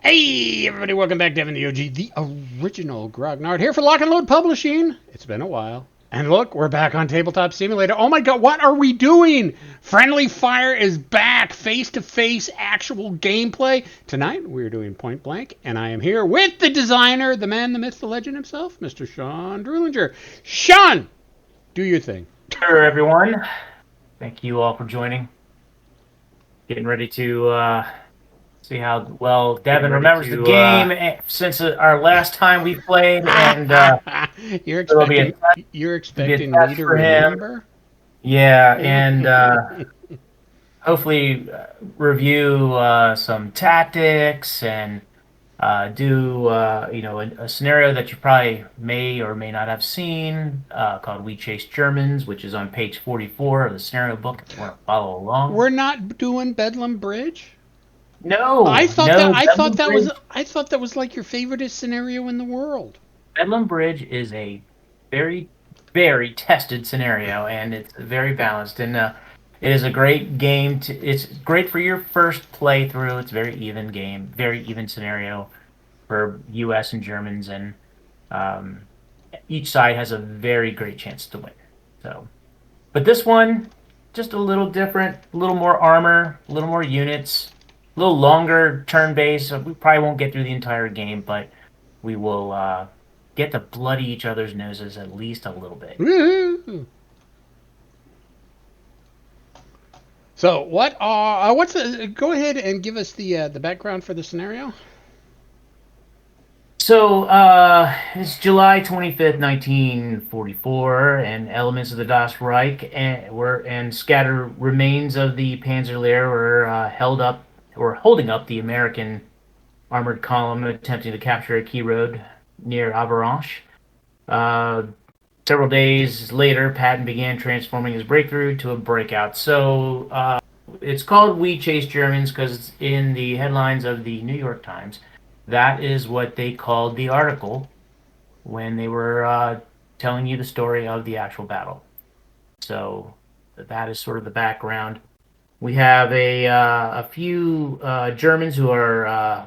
Hey, everybody, welcome back. Devin, the OG, the original Grognard, here for Lock and Load Publishing. It's been a while. And look, we're back on Tabletop Simulator. Oh my god, what are we doing? Friendly Fire is back. Face-to-face actual gameplay. Tonight, we're doing Point Blank, and I am here with the designer, the man, the myth, the legend himself, Mr. Sean Drulinger. Sean, do your thing. Hello, everyone. Thank you all for joining. Getting ready to see how well Devin remembers the game since our last time we played, and you're it'll be a expecting test, you're it'll be a expecting me test to for him. remember? Yeah, and hopefully review some tactics and do a scenario that you probably may or may not have seen called "We Chase Germans," which is on page 44 of the scenario book. If you want to follow along. We're not doing Bedlam Bridge. No, no, I thought that was like your favorite scenario in the world. Bedlam Bridge is a very, very tested scenario, and it's very balanced. And it is a great game. It's great for your first playthrough. It's a very even game, very even scenario for U.S. and Germans, and um, each side has a very great chance to win. So, but this one, just a little different, a little more armor, a little more units, a little longer turn base. So we probably won't get through the entire game, but we will get to bloody each other's noses at least a little bit. Woo-hoo. So what's the? Go ahead and give us the background for the scenario. So it's July 25th, 1944, and elements of the Das Reich and scattered remains of the Panzerlehr were held up or holding up the American armored column attempting to capture a key road near Avranches. Uh, Several days later, Patton began transforming his breakthrough to a breakout. So it's called "We Chase Germans" because it's in the headlines of the New York Times. That is what they called the article when they were telling you the story of the actual battle. So that is sort of the background. We have a few Germans who are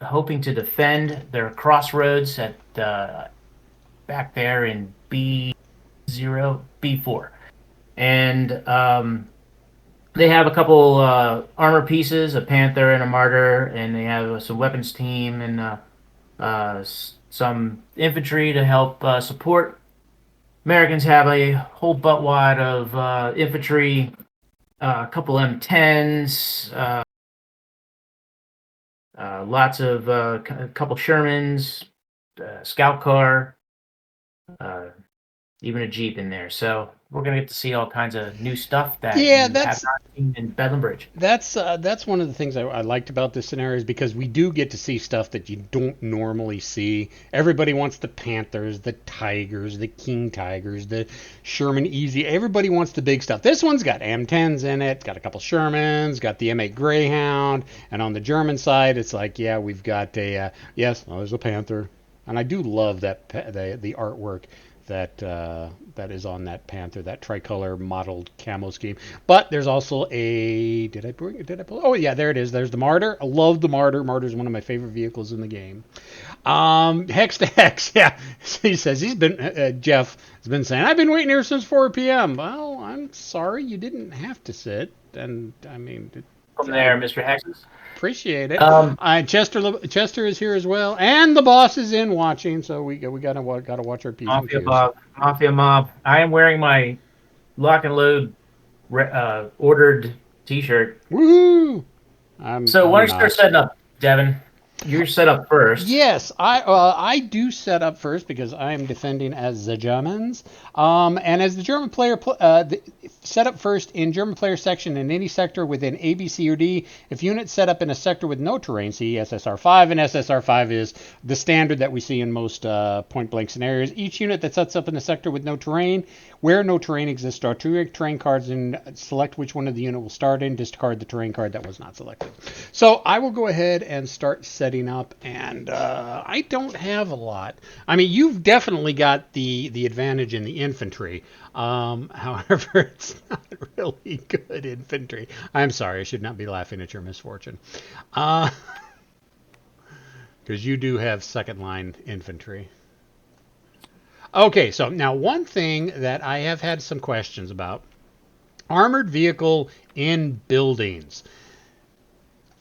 hoping to defend their crossroads at back there in B4, and they have a couple armor pieces, a Panther and a Martyr, and they have some weapons team and some infantry to help support. Americans have a whole buttwad of infantry, a couple M10s, lots of a couple Shermans, scout car, uh, even a Jeep in there. So we're gonna get to see all kinds of new stuff that Yeah, you have not seen in Bedlam Bridge. that's one of the things I liked about this scenario is because we do get to see stuff that you don't normally see. Everybody wants the Panthers, the Tigers, the King Tigers, the Sherman Easy. Everybody wants the big stuff. This one's got M10s in it, got a couple Shermans, got the M8 Greyhound, and on the German side, it's like, yeah, we've got yes, there's a Panther, and I do love that the artwork that is on that Panther, that tricolor modeled camo scheme. But there's also a did I pull? Oh yeah, there it is. There's the Martyr. I love the Martyr. Martyr's one of my favorite vehicles in the game. Hex to Hex. Yeah, he says Jeff has been saying I've been waiting here since 4 p.m. Well, I'm sorry you didn't have to sit, and I mean. From I there, Mr. Hexes. appreciate it. Um, Chester is here as well, and the boss is in watching, so we gotta watch our p's and Mafia q's. Bob, Mafia Mob. I am wearing my Lock and Load ordered T-shirt. Woohoo! So why I'm don't you start not. setting up, Devin? You're set up first. Yes, I do set up first because I am defending as the Germans. And as the German player, set up first in German player section in any sector within A, B, C, or D. If units set up in a sector with no terrain, see SSR5, and SSR5 is the standard that we see in most point blank scenarios. Each unit that sets up in a sector with no terrain, where no terrain exists, draw two terrain cards and select which one of the unit will start in. Discard the terrain card that was not selected. So I will go ahead and start setting up, and I don't have a lot. I mean, you've definitely got the advantage in the infantry. However, it's not really good infantry. I'm sorry, I should not be laughing at your misfortune. Uh, Because you do have second line infantry. Okay, so now one thing that I have had some questions about armored vehicle in buildings.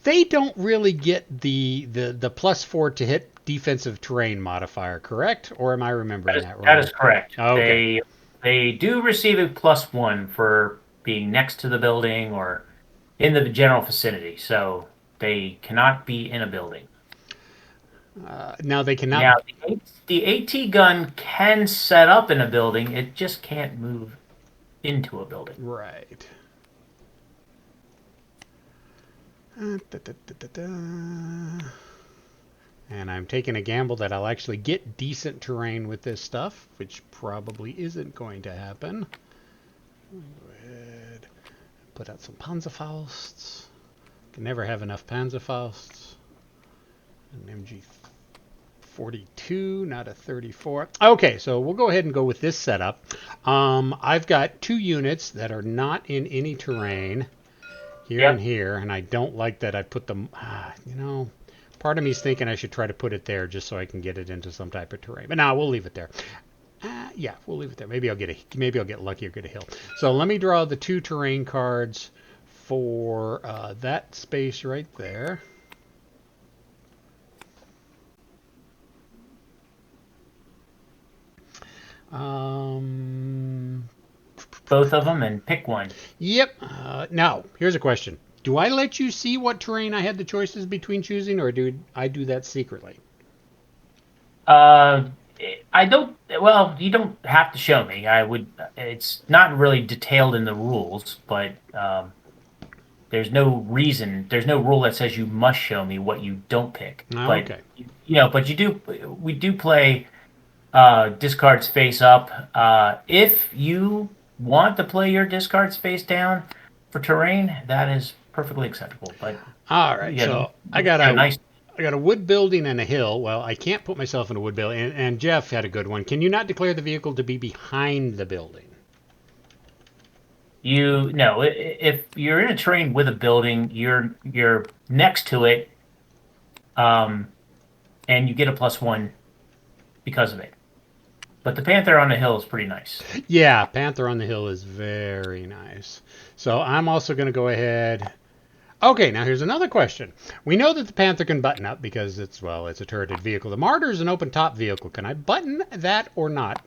They don't really get the +4 to hit defensive terrain modifier, correct? Or am I remembering that That wrong? is correct. Okay. They do receive a +1 for being next to the building or in the general vicinity, so they cannot be in a building. Now they cannot. Now, the AT gun can set up in a building, it just can't move into a building. Right. Da, da, da, da, da. And I'm taking a gamble that I'll actually get decent terrain with this stuff, which probably isn't going to happen. Go ahead. Put out some Panzerfausts. Can never have enough Panzerfausts. An MG42, not a 34. Okay, so we'll go ahead and go with this setup. I've got 2 units that are not in any terrain here and Yep. here, and I don't like that I put them, part of me is thinking I should try to put it there just so I can get it into some type of terrain. But now we'll leave it there. Yeah, we'll leave it there. Maybe I'll get lucky or get a hill. So let me draw the 2 terrain cards for that space right there. Both of them and pick one. Yep. Now, here's a question. Do I let you see what terrain I had the choices between choosing, or do I do that secretly? Uh, I don't. Well, you don't have to show me. I would. It's not really detailed in the rules, but there's no reason. There's no rule that says you must show me what you don't pick. Oh, But okay. but you do. We do play discards face up. If you want to play your discards face down for terrain, that is perfectly acceptable. But All right. yeah, So nice. I got a wood building and a hill. Well, I can't put myself in a wood building. And Jeff had a good one. Can you not declare the vehicle to be behind the building? You no, if you're in a terrain with a building, you're next to it, um, and you get a +1 because of it. But the Panther on the hill is pretty nice. Yeah, Panther on the Hill is very nice. So I'm also going to go ahead. Okay, now here's another question. We know that the Panther can button up because it's a turreted vehicle. The Martyr is an open top vehicle. Can I button that or not?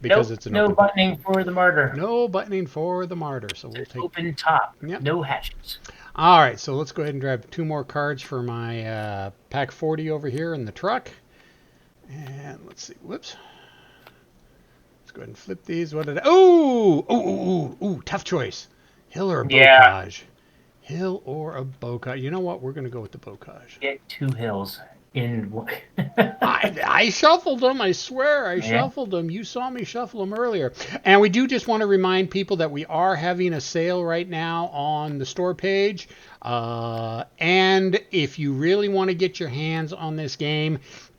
Because Nope, it's an no open top. buttoning for the Martyr. No buttoning for the Martyr. So we'll Just take. open top, Yep. no hatches. All right, so let's go ahead and grab 2 more cards for my pack 40 over here in the truck. And let's see. Whoops. Let's go ahead and flip these. What did I? Ooh, tough choice. Hill or a Yeah, bocage? Hill or a bocage? You know what? We're going to go with the bocage. get 2 hills in one. I shuffled them. I swear I Yeah. shuffled them. You saw me shuffle them earlier. And we do just want to remind people that we are having a sale right now on the store page. And if you really want to get your hands on this game,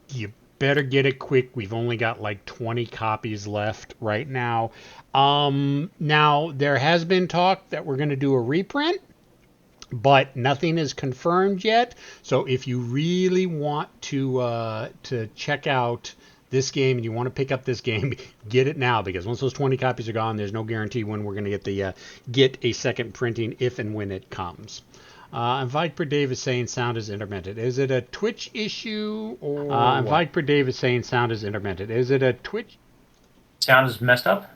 you better get it quick. We've only got like 20 copies left right now. Now, there has been talk that we're going to do a reprint, but nothing is confirmed yet. So if you really want to check out this game and you want to pick up this game, get it now, because once those 20 copies are gone, there's no guarantee when we're going to get a second printing if and when it comes. And Viper Dave is saying sound is intermittent. Is it a Twitch issue or? And Viper Dave is saying sound is intermittent. Is it a Twitch? Sound is messed up.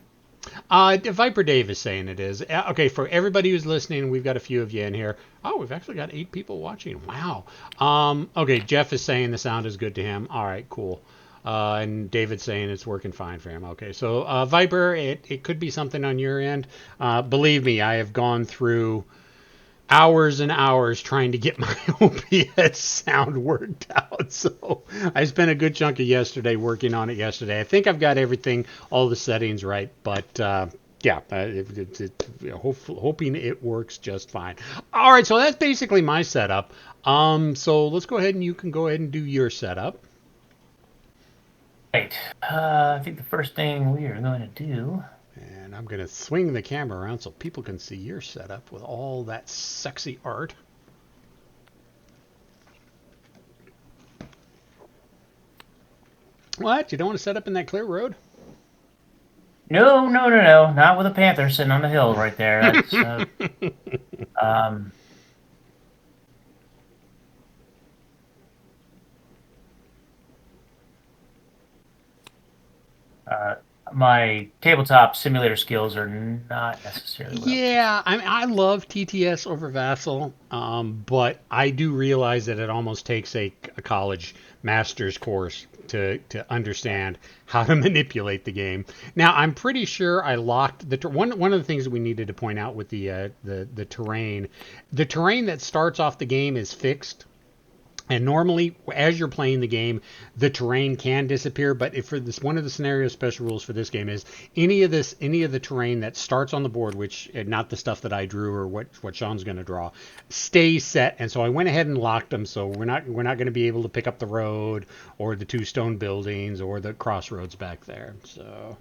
Viper Dave is saying it is. Okay, for everybody who's listening, we've got a few of you in here. Oh, we've actually got 8 people watching. Wow. Okay, Jeff is saying the sound is good to him. All right, cool. And David's saying it's working fine for him. Okay, so Viper, it could be something on your end. Believe me, I have gone through hours and hours trying to get my OPS sound worked out. So I spent a good chunk of yesterday working on it yesterday. I think I've got everything, all the settings right, but yeah, hoping it works just fine. All right, so that's basically my setup. So let's go ahead and you can go ahead and do your setup. Right. I think the first thing we are going to do. And I'm going to swing the camera around so people can see your setup with all that sexy art. What? You don't want to set up in that clear road? No, no, no, no, not with a panther sitting on the hill right there. That's um, uh, my tabletop simulator skills are not necessarily what I'm looking for. Yeah, I love TTS over Vassal, but I do realize that it almost takes a college master's course to understand how to manipulate the game. Now, I'm pretty sure I locked one of the things that we needed to point out with the terrain. The terrain that starts off the game is fixed. And normally, as you're playing the game, the terrain can disappear. But if for this, one of the scenario special rules for this game is any of the terrain that starts on the board, which not the stuff that I drew or what Sean's going to draw, stays set. And so I went ahead and locked them. So we're not going to be able to pick up the road or the two stone buildings or the crossroads back there. So.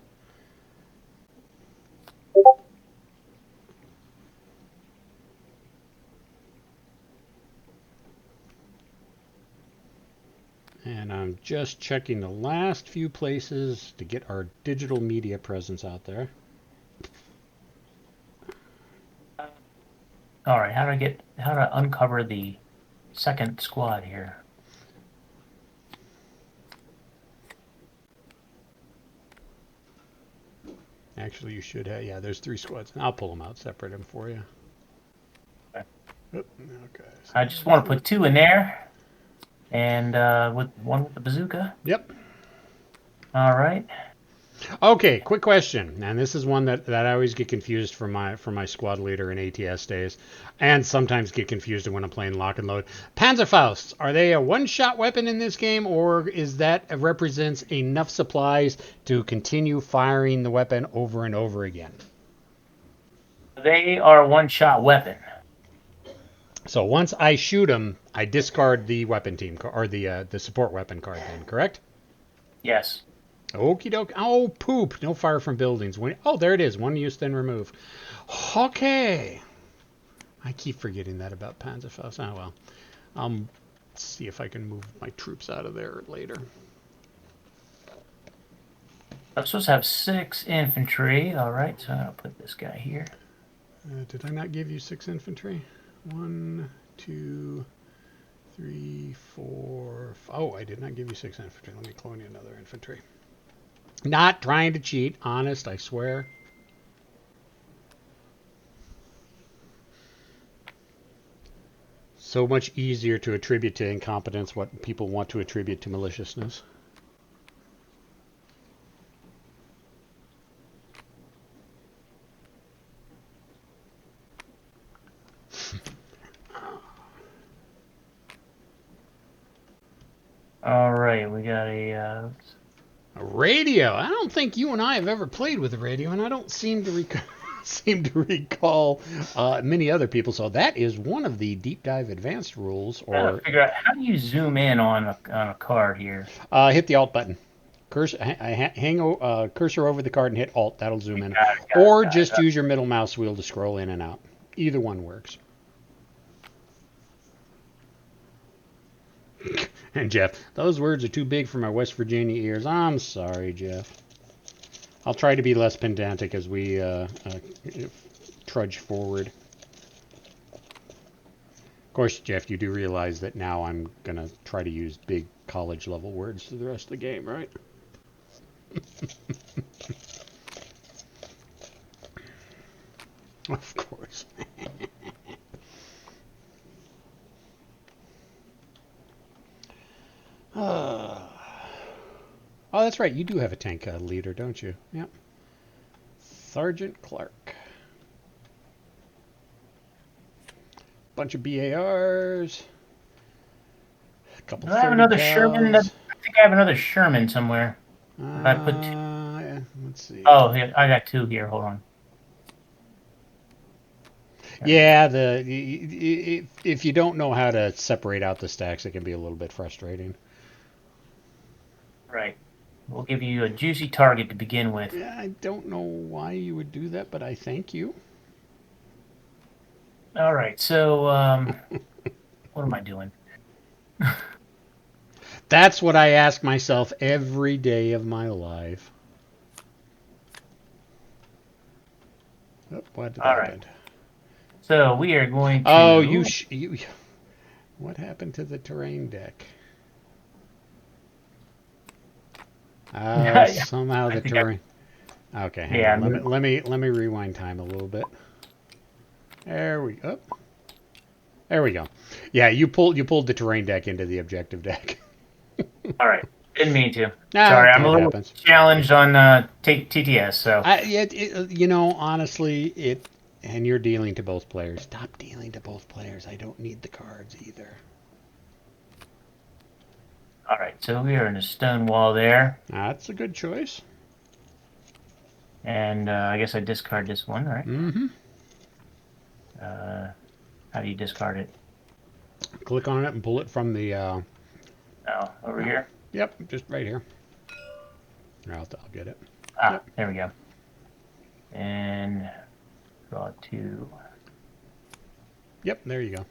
And I'm just checking the last few places to get our digital media presence out there. All right, how to uncover the second squad here? Actually, you should have. Yeah, there's three squads. I'll pull them out, separate them for you. Okay. Okay. So I just want to put two in there, and with one with the bazooka. Yep. All right. Okay. Quick question, and this is one that I always get confused for my squad leader in ATS days, and sometimes get confused when I'm playing Lock and Load. Panzerfausts, are they a one-shot weapon in this game, or is that represents enough supplies to continue firing the weapon over and over again? They are a one-shot weapon. So once I shoot them, I discard the weapon team or the support weapon card. Then correct? Yes. Okie doke. Oh poop! No fire from buildings. Oh, there it is. One use then remove. Okay. I keep forgetting that about Panzerfaust. Oh well. Let's see if I can move my troops out of there later. I'm supposed to have 6 infantry. All right, so I'll put this guy here. Did I not give you 6 infantry? 1, 2, 3, 4. Oh, I did not give you 6 infantry. Let me clone you another infantry. Not trying to cheat. Honest, I swear. So much easier to attribute to incompetence what people want to attribute to maliciousness. All right, we got A radio. I don't think you and I have ever played with a radio, and I don't seem to recall many other people. So that is one of the deep dive advanced rules. gotta Or figure out how do you zoom in on a card here. hit the Alt button. Hang cursor over the card and hit Alt. That'll zoom in. Got Or got just use your middle mouse wheel to scroll in and out. Either one works. And Jeff, those words are too big for my West Virginia ears. I'm sorry, Jeff. I'll try to be less pedantic as we trudge forward. Of course, Jeff, you do realize that now I'm going to try to use big college level words through the rest of the game, right? Of course. Oh, that's right. You do have a tank leader, don't you? Yep. Sergeant Clark. Bunch of BARs. A couple Do I have 30 another Sherman? cows. I think I have another Sherman somewhere. I put two. Yeah, let's see. Oh, here, I got two here. Hold on. Yeah, if you don't know how to separate out the stacks, it can be a little bit frustrating. Right. We'll give you a juicy target to begin with. Yeah, I don't know why you would do that, but I thank you. All right. So, what am I doing? That's what I ask myself every day of my life. Oh, what All right. happened? So we are going Oh, to. you. What happened to the terrain deck? I Somehow the think I. terrain. Okay, hang Yeah. on. Let me rewind time a little bit. There we go. There we go. Yeah, you pulled the terrain deck into the objective deck. All right. Didn't mean to. Ah, Sorry, I'm a it little happens. challenged on TTS. So. Honestly, and you're dealing to both players. Stop dealing to both players. I don't need the cards either. All right. So we are in a stone wall there, That's a good choice. and I guess I discard this one, right? Mm-hmm. Uh, how do you discard it? Click on it and pull it from the. Oh, over Oh, here. yep, just right here. I'll get it. Ah, Yep. there we go. And draw two. Yep. There you go.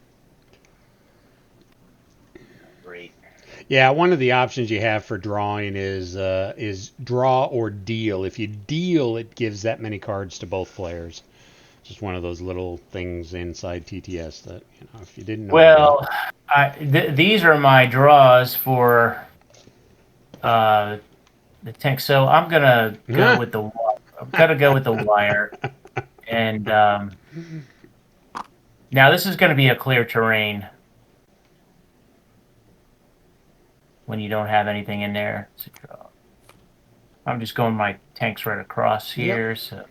Great. Yeah, one of the options you have for drawing is draw or deal. If you deal, it gives that many cards to both players. Just one of those little things inside TTS that if you didn't know about. Well, these are my draws for uh, the tank. So I'm gonna go Huh. with the. I'm gonna go with the wire, and now this is gonna be a clear terrain when you don't have anything in there. So I'm just going my tanks right across Yep. here. So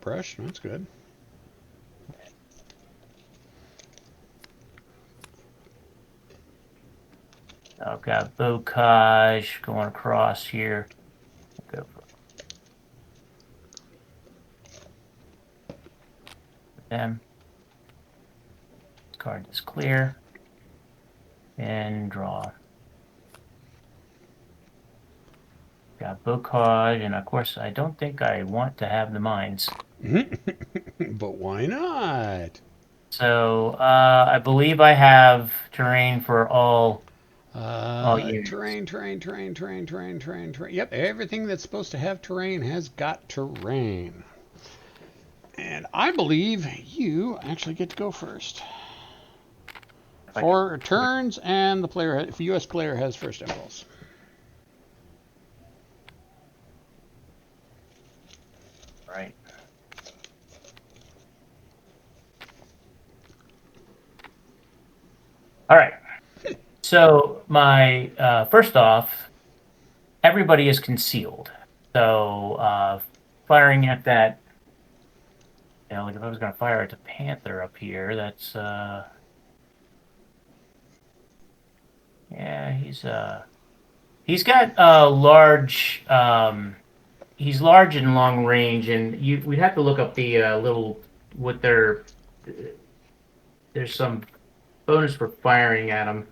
Brush. That's good. I've got Bocage going across here. Go for them. Card is clear. And draw. Got Bocage, and of course, I don't think I want to have the mines. But why not? So I believe I have terrain for all units. Terrain. Yep, everything that's supposed to have terrain has got terrain. And I believe you actually get to go first. For turns, and if the U.S. player has first impulse. Right. All right. So my first off, everybody is concealed. So firing at that, like if I was going to fire at the Panther up here, that's yeah, he's got a large. He's large and long range, and we'd have to look up the little what their. There's some bonus for firing at him,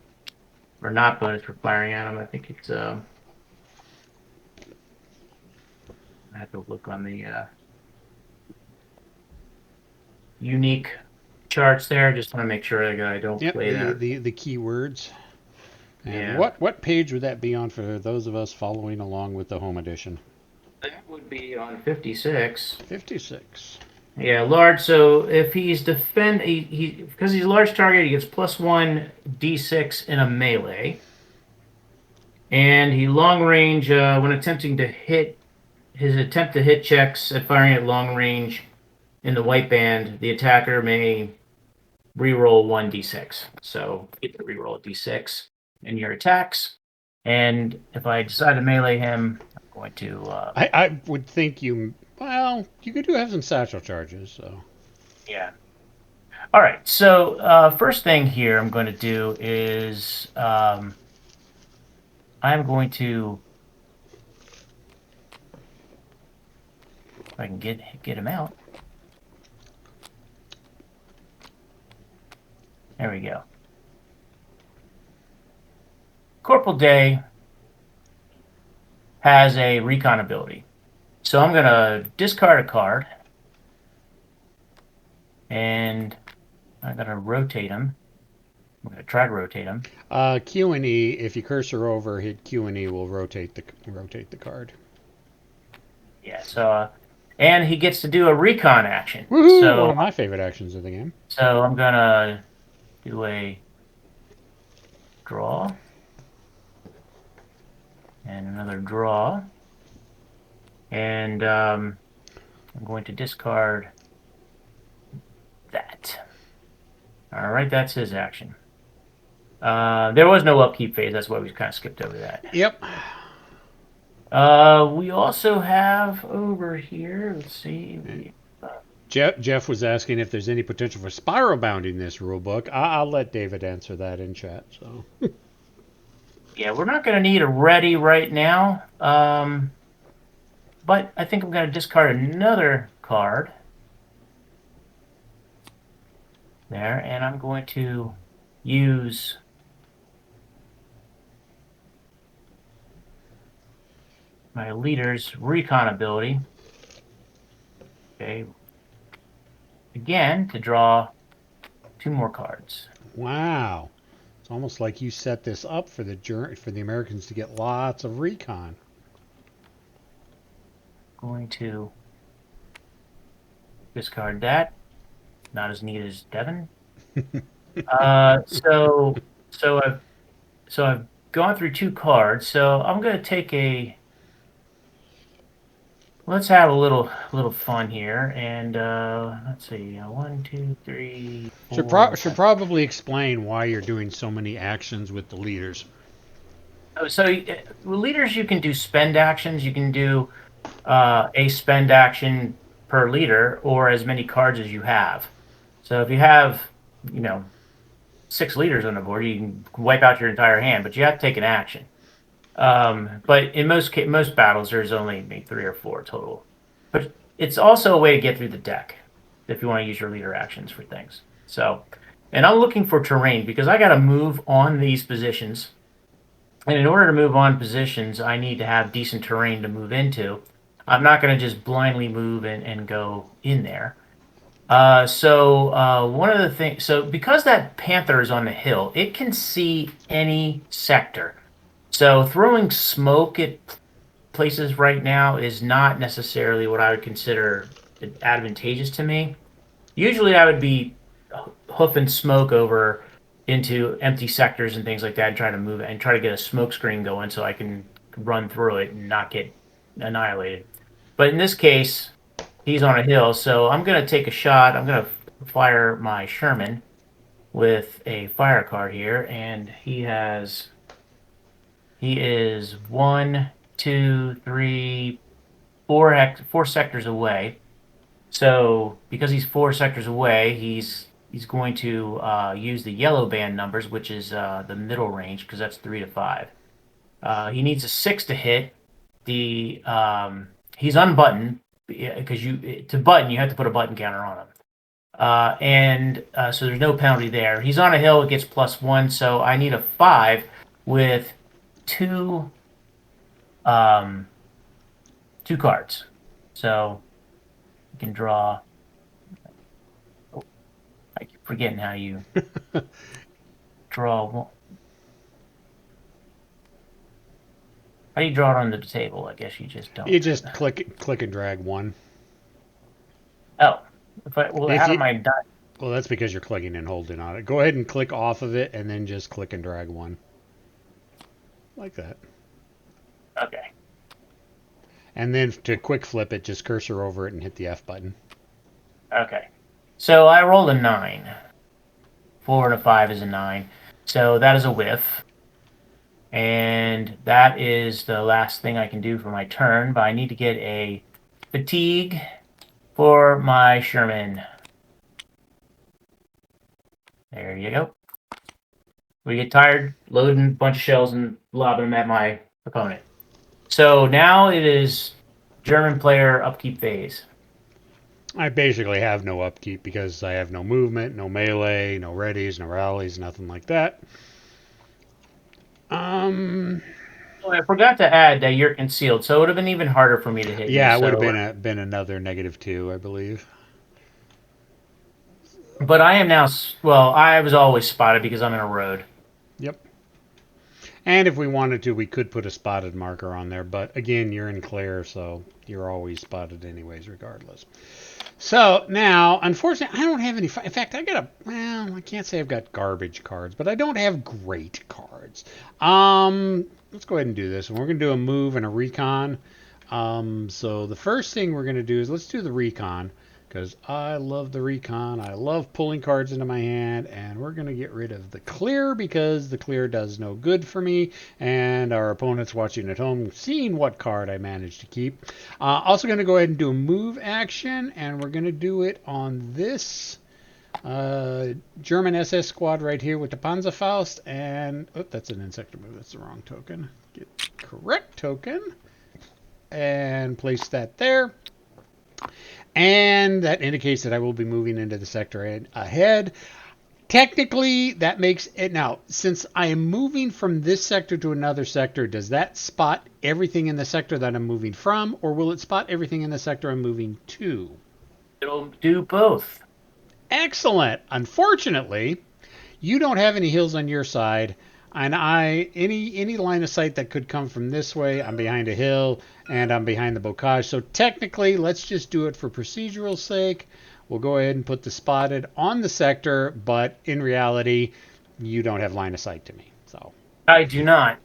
or not bonus for firing at him. I think it's. I have to look on the unique charts there. Just want to make sure that I don't Yep, play the that. the, the keywords. And Yeah, what page would that be on for those of us following along with the home edition? that would be on 56. 56. Yeah, large. So if he's he because he's a large target, he gets +1 d6 in a melee, and he long range when attempting to hit. His attempt to hit checks at firing at long range in the white band, the attacker may reroll 1d6. So you get to reroll a d6 in your attacks. And if I decide to melee him, I'm going to. I would think you could do have some satchel charges, so. Yeah. All right. So first thing here I'm going to do is I'm going to. If I can get him out. There we go. Corporal Day has a recon ability. So I'm going to discard a card. And I'm going to rotate him I'm going to try to rotate him. Q and E. If you cursor over, hit Q and E will rotate the card. Yeah, so and he gets to do a recon action. Woohoo! One So of my favorite actions of the game. I'm gonna do a draw and another draw, and I'm going to discard that. All right, that's his action. There was no upkeep phase. That's why we kind of skipped over that. Yep. We also have over here. Let's see. Jeff was asking if there's any potential for spiral bounding in this rule book. I'll let David answer that in chat. So. Yeah, we're not going to need a ready right now. But I think I'm going to discard another card. There, and I'm going to use my leader's recon ability. Okay. Again, to draw 2 more cards. Wow. It's almost like you set this up for the Americans to get lots of recon. Going to discard that. Not as neat as Devin. So I've gone through 2 cards. So I'm going to take a. Let's have a little fun here, and let's see. 1, 2, 3, 4. Should probably explain why you're doing so many actions with the leaders. So with leaders, you can do spend actions. You can do a spend action per leader, or as many cards as you have. So if you have, 6 leaders on the board, you can wipe out your entire hand, but you have to take an action. But in most battles, there's only maybe 3 or 4 total. But it's also a way to get through the deck if you want to use your leader actions for things. So, and I'm looking for terrain because I got to move on these positions. And in order to move on positions, I need to have decent terrain to move into. I'm not going to just blindly move and go in there. One of the things, so because that panther is on the hill, it can see any sector. So throwing smoke at places right now is not necessarily what I would consider advantageous to me. Usually I would be hoofing smoke over into empty sectors and things like that and try to move it and try to get a smoke screen going so I can run through it and not get annihilated. But in this case, he's on a hill, so I'm going to take a shot. I'm going to fire my Sherman with a fire card here, and he is 1, 2, 3, 4 sectors away. So because he's 4 sectors away, he's going to use the yellow band numbers, which is the middle range, because that's 3 to 5. He needs a 6 to hit. He's unbuttoned because to button you have to put a button counter on him, so there's no penalty there. He's on a hill; it gets +1, so I need a 5 with 2 cards. So you can draw. Oh, I keep forgetting how you draw. How do you draw it on the table? I guess you just don't. You just click and drag 1. Oh, If how you, am I done? well, that's because you're clicking and holding on it. Go ahead and click off of it, and then just click and drag 1, like that. Okay. And then to quick flip it, just cursor over it and hit the F button. Okay. So I rolled a 9. 4 and a 5 is a 9. So that is a whiff. And that is the last thing I can do for my turn, but I need to get a fatigue for my Sherman. There you go. We get tired, loading a bunch of shells and lobbing them at my opponent. So now it is German player upkeep phase. I basically have no upkeep because I have no movement, no melee, no readies, no rallies, nothing like that. Oh, I forgot to add that you're concealed, so it would have been even harder for me to hit you. Yeah, it would have been another -2, I believe. But I am now. Well, I was always spotted because I'm in a road. Yep. And if we wanted to, we could put a spotted marker on there. But again, you're in clear, so you're always spotted anyways, regardless. So now, unfortunately, I don't have any. In fact, I got a. Well, I can't say I've got garbage cards, but I don't have great cards. Let's go ahead and do this. And we're going to do a move and a recon. So the first thing we're going to do is let's do the recon because I love the recon. I love pulling cards into my hand, and we're going to get rid of the clear because the clear does no good for me, and our opponents watching at home seeing what card I managed to keep. Also going to go ahead and do a move action, and we're going to do it on this German SS squad right here with the Panzerfaust, and oh, that's an insector move. That's the wrong token. Get correct token and place that there. And that indicates that I will be moving into the sector ahead. Technically, that makes it now, since I am moving from this sector to another sector, does that spot everything in the sector that I'm moving from, or will it spot everything in the sector I'm moving to? It'll do both. Excellent. Unfortunately, you don't have any hills on your side, and any line of sight that could come from this way, I'm behind a hill and I'm behind the bocage. So technically, let's just do it for procedural sake. We'll go ahead and put the spotted on the sector, but in reality, you don't have line of sight to me. I do not.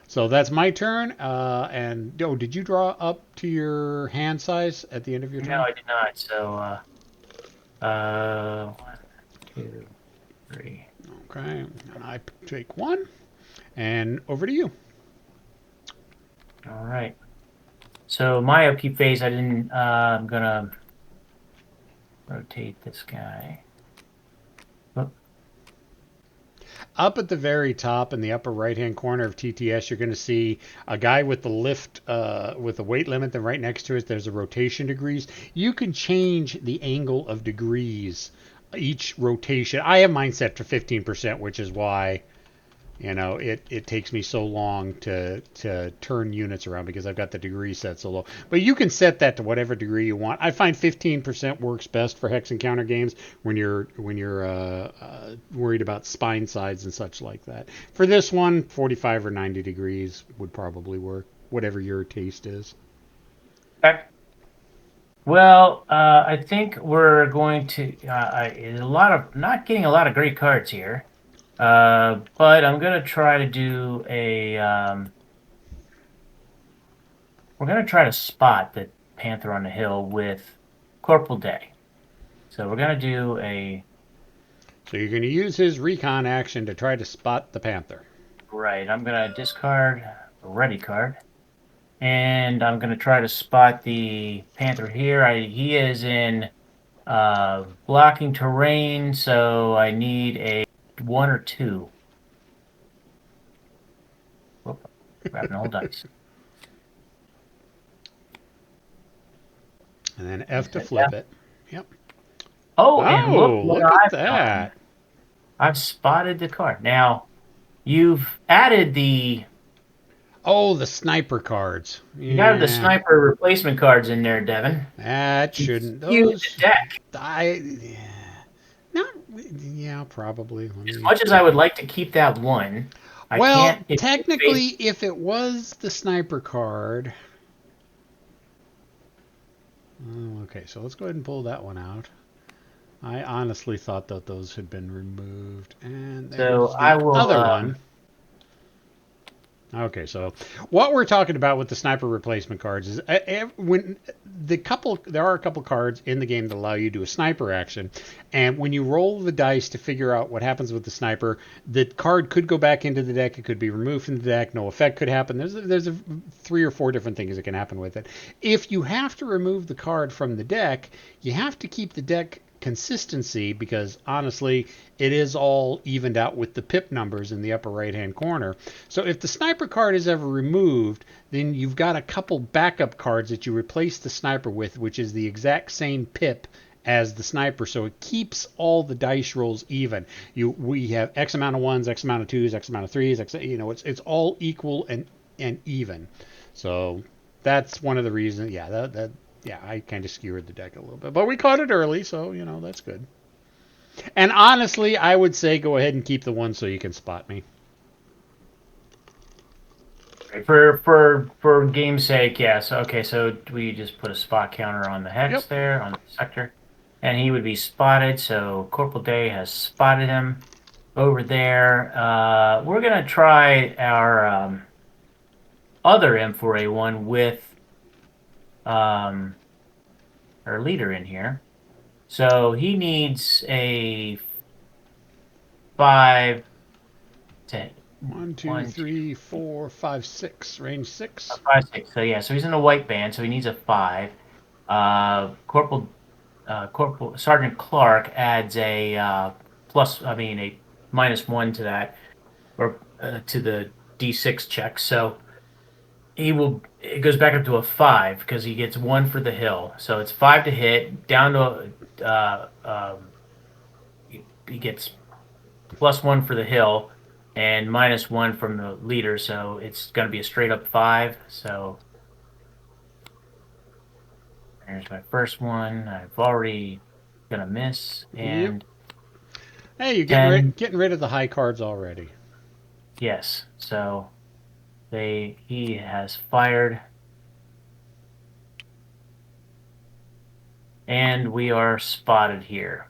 So that's my turn. And oh, did you draw up to your hand size at the end of your No, turn? I did not. So, one, two, three. Okay, and I take one, and over to you. All right. So my upkeep phase, I didn't. I'm gonna rotate this guy. Oh, Up at the very top in the upper right hand corner of TTS, you're going to see a guy with the lift, with the weight limit. Then right next to it, there's a rotation degrees. You can change the angle of degrees each rotation. I have mine set to 15%, which is why it takes me so long to turn units around because I've got the degree set so low. But you can set that to whatever degree you want. I find 15% works best for hex encounter games when you're worried about spine sides and such like that. For this one, 45 or 90 degrees would probably work, whatever your taste is. okay. Well, I think we're going to a lot of not getting a lot of great cards here, but I'm gonna try to do a. We're gonna try to spot the Panther on the Hill with Corporal Day. So we're gonna do a So you're going to use his recon action to try to spot the panther. right. I'm gonna discard a ready card, and I'm gonna try to spot the Panther here. He is in blocking terrain, so I need a one or two. Whoop, grabbing all dice. And then F to Yeah. flip it. Yep. Oh, and look Oh, what look at I've done. that. I've spotted the card. Now, you've added Oh, the sniper cards. you added the Yeah, sniper replacement cards in there, Devin. that You shouldn't. skewed the Those. deck. Yeah, not. Yeah, probably. Let As me much as I take would a. like to keep that one, I Well, can't. If you face technically, if it was the sniper card. Oh, okay, so let's go ahead and pull that one out. I honestly thought that those had been removed. And so, there's I the will. other one. Okay, so what we're talking about with the sniper replacement cards is when there are a couple cards in the game that allow you to do a sniper action, and when you roll the dice to figure out what happens with the sniper, the card could go back into the deck, it could be removed from the deck, no effect could happen. There's three or four different things that can happen with it. If you have to remove the card from the deck, you have to keep the deck consistency because honestly it is all evened out with the pip numbers in the upper right hand corner. So if the sniper card is ever removed, then you've got a couple backup cards that you replace the sniper with, which is the exact same pip as the sniper, so it keeps all the dice rolls even. We have X amount of ones, X amount of twos, X amount of threes, it's all equal and even. So that's one of the reasons. Yeah, Yeah, I kind of skewered the deck a little bit, but we caught it early, so that's good. And honestly, I would say go ahead and keep the one so you can spot me. For game's sake, yes. Okay, so we just put a spot counter on the hex Yep. there on the sector, and he would be spotted. So Corporal Day has spotted him over there. We're gonna try our other M4A1 with um, our leader in here. So he needs a 5, 10, One, two, 1, 2, three, 4, 5, 6. Range 6. 5, 6. So yeah, so he's in a white band, so he needs a 5. Corporal Sergeant Clark adds a a -1 to that, or to the D6 check. So it goes back up to a 5 because he gets 1 for the hill. So it's 5 to hit, down to he gets +1 for the hill and -1 from the leader. So it's going to be a straight up 5. So there's my first one. I've already gonna miss, Yep. and Hey, you're getting 10. getting rid of the high cards already. Yes. So he has fired, and we are spotted here.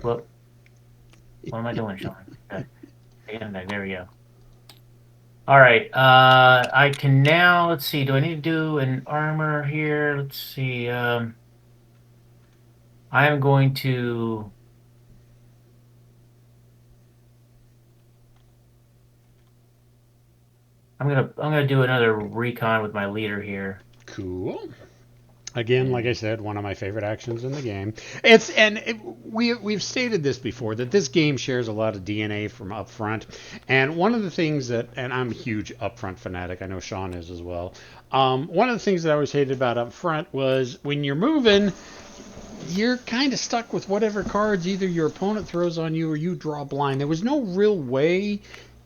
What am I doing, Sean? Okay. There we go. All right. I can now. Let's see. Do I need to do an armor here? Let's see. I am going to. I'm gonna do another recon with my leader here. Cool. Again, like I And said, one of my favorite actions in the game. We've stated this before that this game shares a lot of DNA from Upfront, and one of the things that, and I'm a huge Upfront fanatic. I know Sean is as well. One of the things that I always hated about Upfront was when you're moving, you're kind of stuck with whatever cards either your opponent throws on you or you draw blind. There was no real way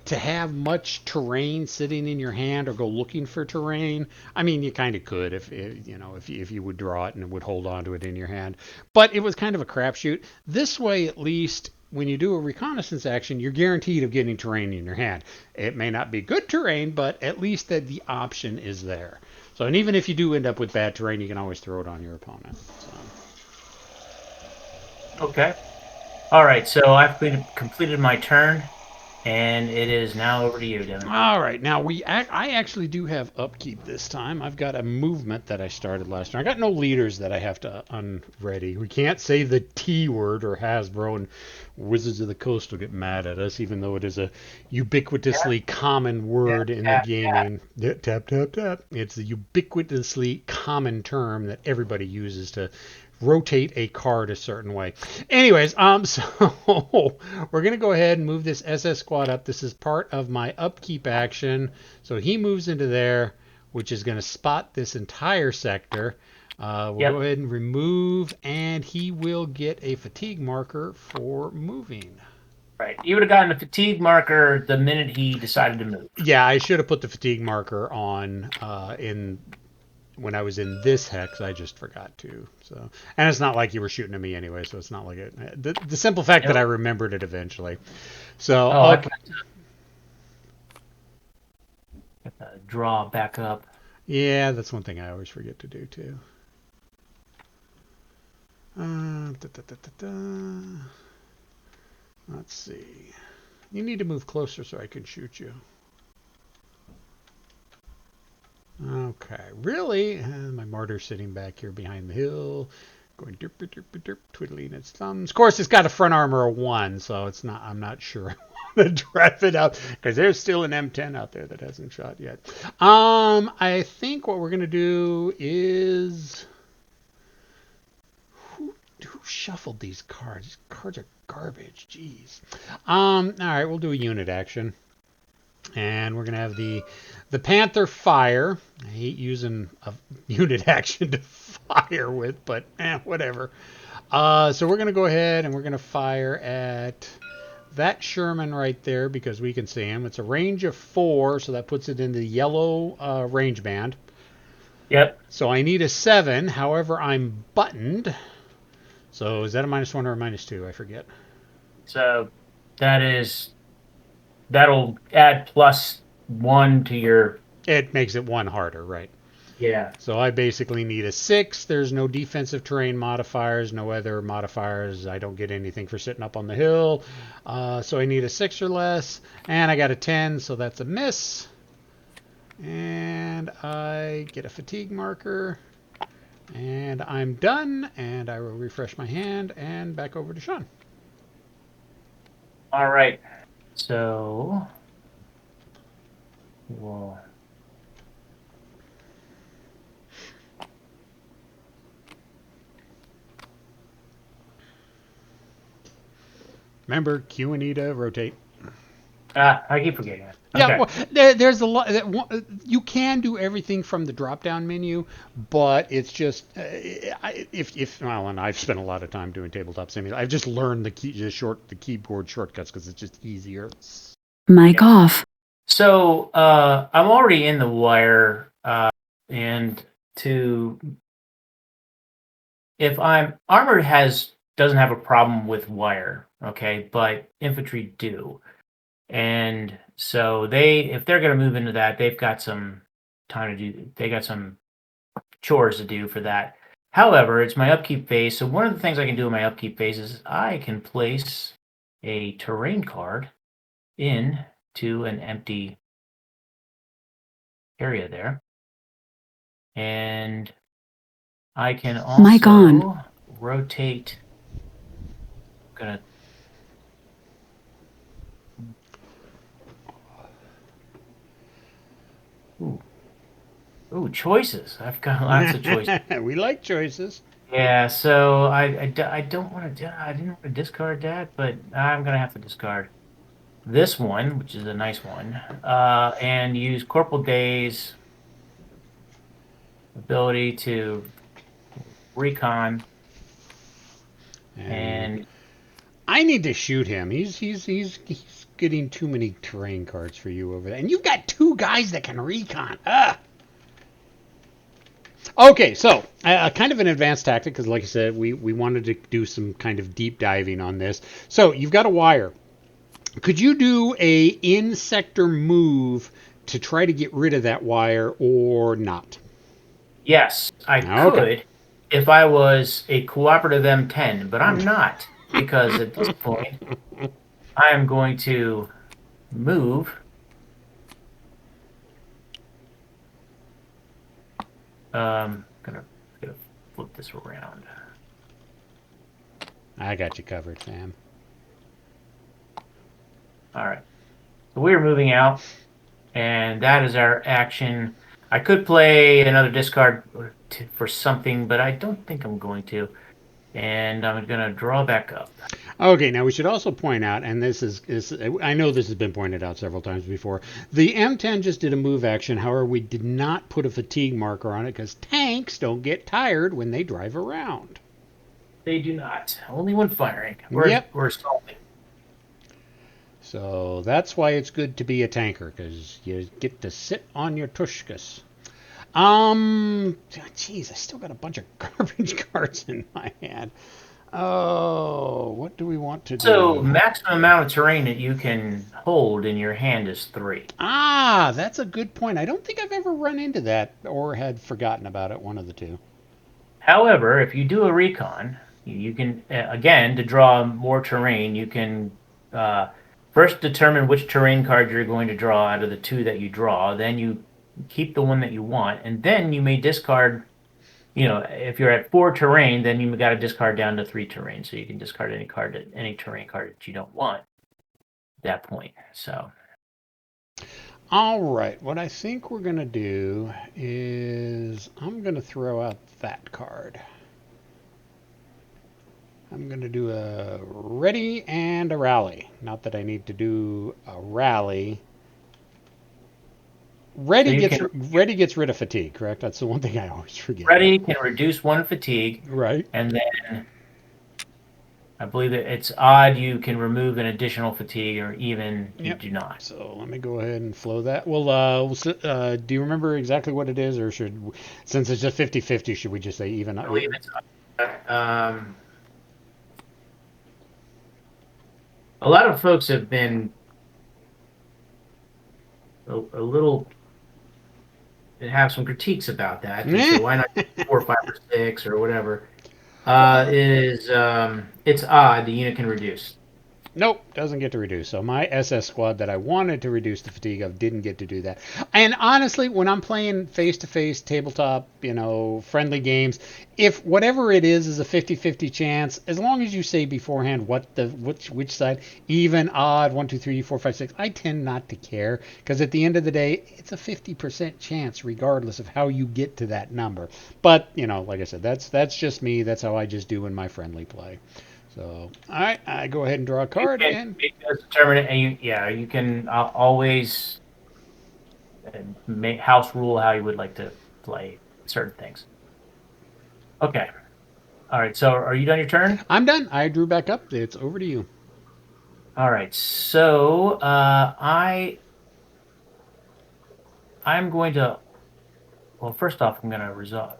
to have much terrain sitting in your hand or go looking for terrain. I mean, you kind of could if you would draw it and would hold on to it in your hand, but it was kind of a crapshoot. This way, at least. When you do a reconnaissance action, you're guaranteed of getting terrain in your hand. It may not be good terrain, but at least that the option is there. So, and even if you do end up with bad terrain, you can always throw it on your opponent. So. okay. All right. So I've completed my turn, and it is now over to you, Devin. All right, now I actually do have upkeep this time. I've got a movement that I started last turn. I got no leaders that I have to unready. We can't say the T word or Hasbro, and Wizards of the Coast will get mad at us, even though it is a ubiquitously common word in the Tap, tap. gaming. Yeah, tap tap tap. It's a ubiquitously common term that everybody uses to rotate a card a certain way. Anyways, so we're gonna go ahead and move this SS squad up. This is part of my upkeep action. So he moves into there, which is gonna spot this entire sector. We'll go Yep. ahead and remove, and he will get a fatigue marker for moving. Right. You would have gotten a fatigue marker the minute he decided to move. Yeah, I should have put the fatigue marker on in when I was in this hex. I just forgot to. So, and it's not like you were shooting at me anyway, so it's not like it. The simple fact that I Nope. remembered it eventually. So, Oh, I okay. got to draw back up. Yeah, that's one thing I always forget to do too. Da, da, da, da, da. Let's see. You need to move closer so I can shoot you. Okay, really? My martyr's sitting back here behind the hill, going derp derp derp, twiddling its thumbs. Of course, it's got a front armor of 1, so it's not. I'm not sure I want to drive it out because there's still an M10 out there that hasn't shot yet. I think what we're gonna do is who shuffled these cards? These cards are garbage. Jeez. All right, we'll do a unit action. And we're going to have the Panther fire. I hate using a unit action to fire with, but whatever. So we're going to go ahead and we're going to fire at that Sherman right there because we can see him. It's a range of 4, so that puts it in the yellow range band. Yep. So I need a 7. However, I'm buttoned. So is that a -1 or a -2? I forget. So that is that'll add +1 to your. It makes it 1 harder, right? Yeah. So I basically need a 6. There's no defensive terrain modifiers, no other modifiers. I don't get anything for sitting up on the hill. So I need a 6 or less. And I got a 10, so that's a miss. And I get a fatigue marker. And I'm done. And I will refresh my hand and back over to Sean. All right. So, well, Remember, Q and E to rotate. I keep forgetting it. Yeah, Okay. well, there's a lot. You can do everything from the drop-down menu, but it's just if well, and I've spent a lot of time doing tabletop simulators. I've just learned the keyboard shortcuts because it's just easier. Mic Yeah. off. So, I'm already in the wire, and to if I'm armored doesn't have a problem with wire, okay, but infantry do. And so if they're going to move into that, they've got some time to do. They got some chores to do for that. However, it's my upkeep phase. So one of the things I can do in my upkeep phase is I can place a terrain card into an empty area there, and I can Mic on. also rotate. I'm gonna. Ooh, ooh, choices. I've got lots of choices. We like choices. Yeah, so I don't want to. I didn't want to discard that, but I'm gonna have to discard this one, which is a nice one, and use Corporal Day's ability to recon And and I need to shoot him. He's getting too many terrain cards for you over there, and you've got 2 guys that can recon. Ugh. Okay, so kind of an advanced tactic because, like I said, we wanted to do some kind of deep diving on this. So you've got a wire. Could you do a in sector move to try to get rid of that wire or not? yes, I Okay. could if I was a cooperative M10, but I'm not because at this point I am going to move. Gonna flip this around. I got you covered, Sam. All right. So we're moving out, and that is our action. I could play another discard for something, but I don't think I'm going to. And I'm going to draw back up. Okay, now we should also point out, and this is I know this has been pointed out several times before. The M10 just did a move action. However, we did not put a fatigue marker on it because tanks don't get tired when they drive around. They do not. Only when firing. Yep. We're stalling. So that's why it's good to be a tanker because you get to sit on your tushkas. Geez, I still got a bunch of garbage cards in my hand. Oh, what do we want to So do? maximum amount of terrain that you can hold in your hand is 3. Ah, that's a good point. I don't think I've ever run into that or had forgotten about it, one of the two. However, if you do a recon, you can, again, to draw more terrain, you can first determine which terrain card you're going to draw out of the 2 that you draw. Then you keep the one that you want, and then you may discard. If you're at 4 terrain, then you got to discard down to 3 terrain, so you can discard any terrain card that you don't want at that point. So, All right, what I think we're going to do is I'm going to throw out that card. I'm going to do a ready and a rally. Not that I need to do a rally. so you can Ready gets rid of fatigue, correct? That's the one thing I always forget. ready can reduce 1 fatigue, Right. and then I believe that it's odd you can remove an additional fatigue, or even you Yep. do not. So let me go ahead and flow that. Well, do you remember exactly what it is, or since it's just 50-50, should we just say even? I believe it's a lot of folks have been a little have some critiques about that. They say why not 4, 5, or 6 or whatever. It's odd the unit can reduce. Nope, doesn't get to reduce. So my SS squad that I wanted to reduce the fatigue of didn't get to do that. And honestly, when I'm playing face-to-face tabletop, friendly games, if whatever it is a 50-50 chance, as long as you say beforehand which side, even, odd, 1, 2, 3, 4, 5, 6, I tend not to care because at the end of the day, it's a 50% chance regardless of how you get to that number. But, like I said, that's just me. That's how I just do in my friendly play. So, all right, I go ahead and draw a You card, can and make those determinate, and you can always make house rule how you would like to play certain things. Okay. All right. So, are you done your turn? I'm done. I drew back up. It's over to you. All right. So, I'm going to. Well, first off, I'm going to resolve.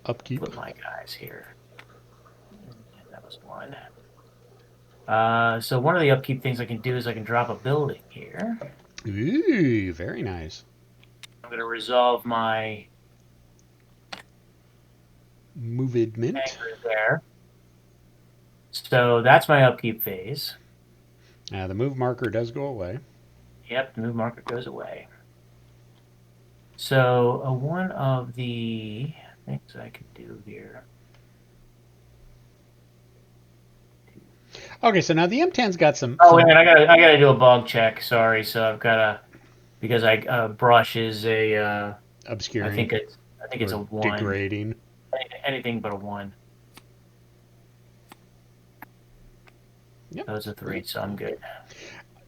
Upkeep. Flip my guys here. That was one. So one of the upkeep things I can do is I can drop a building here. Ooh, very nice. I'm going to resolve my Movement. anchor there. So that's my upkeep phase. The move marker does go away. Yep, the move marker goes away. So one of the things I can do here. Okay, so now the M10's got some. Oh wait a minute, I gotta do a bog check. Sorry, so I've got to because brush is a Obscuring I think it's or a one. degrading. Anything but a one. Yep. Those are three, so I'm good.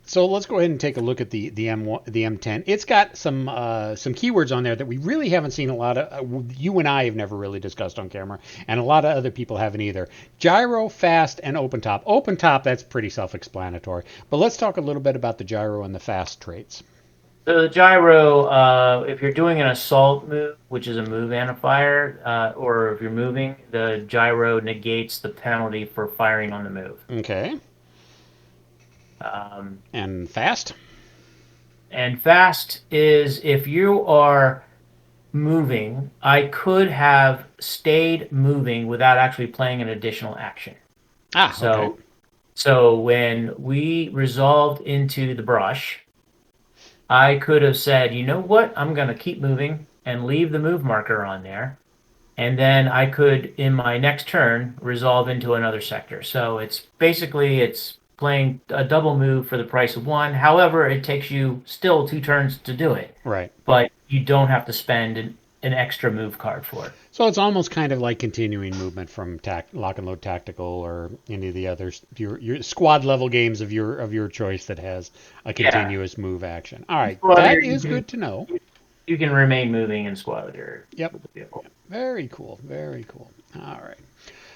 So let's go ahead and take a look at the M10. It's got some keywords on there that we really haven't seen a lot of. You and I have never really discussed on camera, and a lot of other people haven't either. Gyro, fast, and open top. Open top, that's pretty self-explanatory. But let's talk a little bit about the gyro and the fast traits. So the gyro, if you're doing an assault move, which is a move and a fire, or if you're moving, the gyro negates the penalty for firing on the move. Okay. Um, And fast. and fast is if you are moving, I could have stayed moving without actually playing an additional action. Ah, okay. So when we resolved into the brush, I could have said, you know what, I'm going to keep moving and leave the move marker on there. And then I could, in my next turn, resolve into another sector. So it's playing a double move for the price of one. However, it takes you still 2 turns to do it. Right. But you don't have to spend an extra move card for it. So it's almost kind of like continuing movement from Lock and Load Tactical or any of the others, your squad level games of your choice that has a continuous move action. All right, Well, that is good to know. You can remain moving in squad here. Yep. Very cool. Very cool. All right.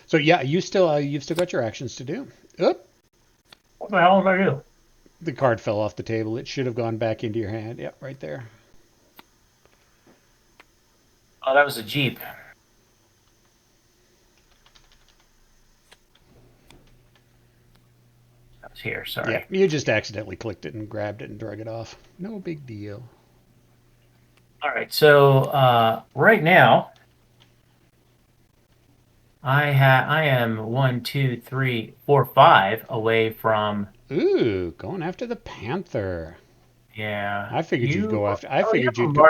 So yeah, you've still got your actions to do. Oop. What the hell did I do? The card fell off the table. It should have gone back into your hand. Yep, right there. Oh, that was a Jeep. That was here, sorry. Yeah, you just accidentally clicked it and grabbed it and drug it off. No big deal. All right, so right now I am 1, 2, 3, 4, 5 away from. Ooh, going after the panther. Yeah. I figured you'd go after. I Oh, figured you'd go.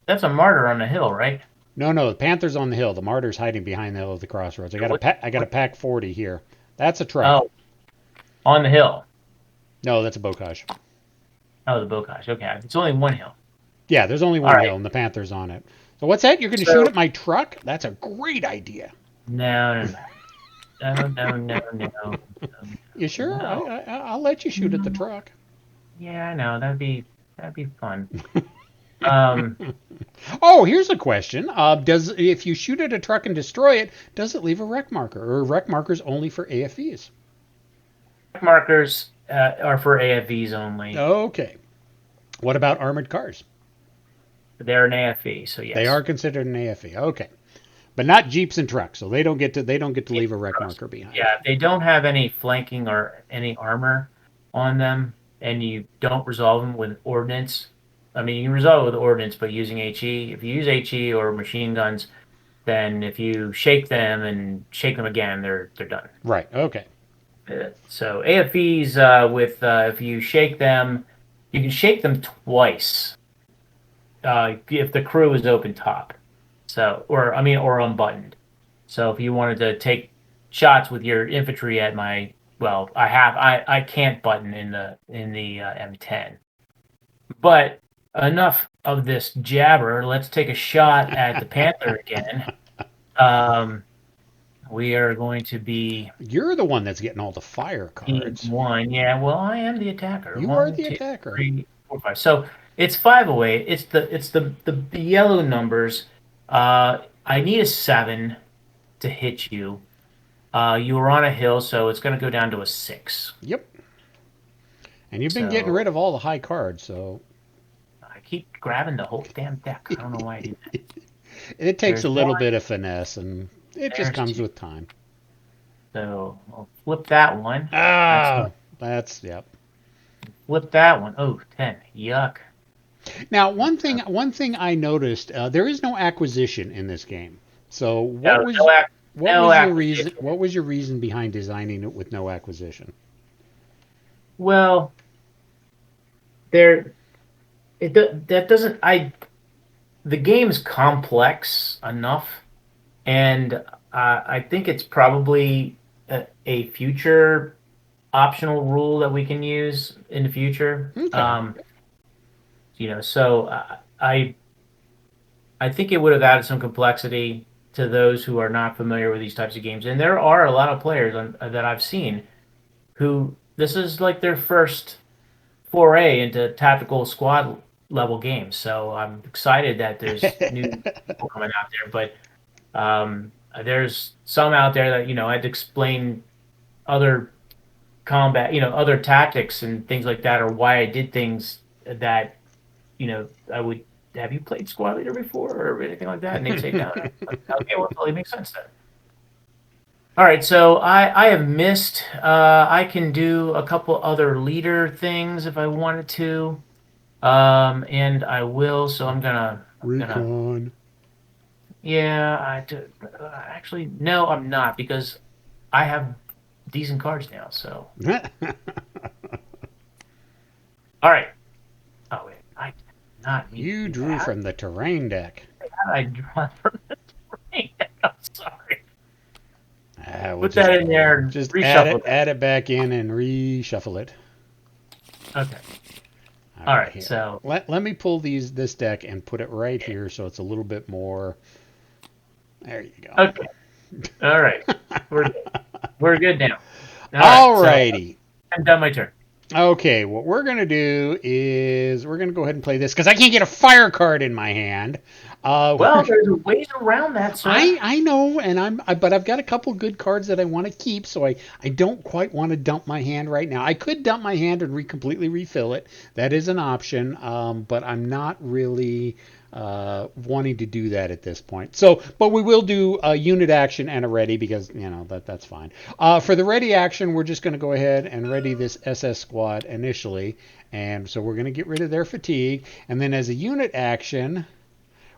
That's a martyr on the hill, right? No, the panther's on the hill. The martyr's hiding behind the hill of the crossroads. I got a pack 40 here. That's a truck. Oh, on the hill. No, that's a bocage. Oh, the bocage. Okay, it's only one hill. Yeah, there's only one hill, and the panther's on it. So what's that? You're going to shoot at my truck? That's a great idea. No. No. You sure? No. I'll let you shoot at the truck. Yeah, I know. That'd be fun. Um, Oh, here's a question. Does if you shoot at a truck and destroy it, does it leave a wreck marker, or are wreck markers only for AFVs? markers are for AFVs only. Okay. What about armored cars? They're an AFV, so They are yes. considered an AFV. Okay, but not jeeps and trucks, so they don't get to leave a wreck marker behind. Yeah, if they don't have any flanking or any armor on them, and you don't resolve them with ordnance. I mean, you can resolve it with ordnance, but using HE. If you use HE or machine guns, then if you shake them and shake them again, they're done. Right. Okay. So AFVs with if you shake them, you can shake them twice if the crew is open top. So or I mean or unbuttoned. So if you wanted to take shots with your infantry at my well, I can't button in the M10. But enough of this jabber. Let's take a shot at the Panther again. Um, we are going to be You're the one that's getting all the fire team cards. one. Yeah, well, I am the attacker. You are One, the two, attacker. 3, 4, 5. So it's 5 away. It's the yellow numbers. I need a 7 to hit you. You were on a hill, so it's going to go down to a 6. Yep. And you've been getting So rid of all the high cards, so I keep grabbing the whole damn deck. I don't know why I do that. it takes There's a little one. bit of finesse, and it just There's comes 2. with time. So I'll flip that one. That's Oh, not that's yep. flip that one. Oh, 10. Yuck. Now, one thing I noticed, there is no acquisition in this game. So, what No, was what no was your reason? acquisition. What was your reason behind designing it with no acquisition? Well, there that doesn't I the game is complex enough, and I think it's probably a future optional rule that we can use in the future. Okay. So I think it would have added some complexity to those who are not familiar with these types of games, and there are a lot of players that I've seen who this is like their first foray into tactical squad level games. So I'm excited that there's new people coming out there, but there's some out there that had to explain other combat, other tactics and things like that, or why I did things that I would. Have you played Squad Leader before or anything like that? And they'd say no. Okay, well, it totally makes sense then. All right, so I have missed. I can do a couple other leader things if I wanted to, and I will. So I'm gonna. Recon. Yeah, actually no, I'm not because I have decent cards now. So all right. Oh wait, I did not need You to do drew that. from the terrain deck. How did I draw from the terrain? I'm sorry. We'll Put that in there and just reshuffle add it back in and reshuffle it. that. Okay. All All right, right. here. So Let me pull this deck and put it right here so it's a little bit more. There you go. okay. All right. We're we're good now. All right. All So righty. I'm done my turn. Okay, what we're gonna do is we're gonna go ahead and play this because I can't get a fire card in my hand. Well, there's ways around that, sir. I know, and but I've got a couple good cards that I want to keep, so I don't quite want to dump my hand right now. I could dump my hand and completely refill it. That is an option, but I'm not really wanting to do that at this point. So, but we will do a unit action and a ready because that's fine. For the ready action, we're just going to go ahead and ready this SS squad initially, and so we're going to get rid of their fatigue, and then as a unit action,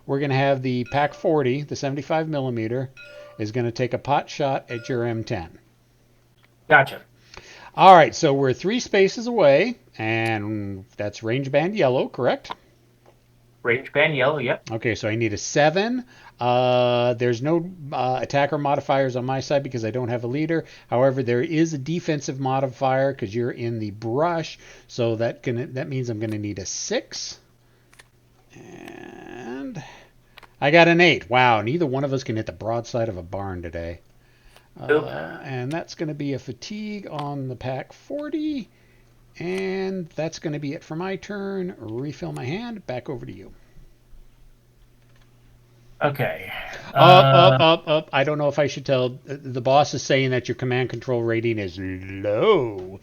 we're going to have the Pack 40, the 75 millimeter, is going to take a pot shot at your M10. Gotcha. All right, so we're 3 spaces away, and that's range band yellow, correct? Range band yellow. Yep. Okay, so I need a 7. There's no attacker modifiers on my side because I don't have a leader. However, there is a defensive modifier because you're in the brush, so that means I'm going to need a 6. And I got an 8. Wow, neither one of us can hit the broadside of a barn today. Nope. And that's going to be a fatigue on the Pack 40. And that's going to be it for my turn. Refill my hand. Back over to you. Okay. Up, up, Uh, up, up. I don't know if I should tell. The boss is saying that your command control rating is low.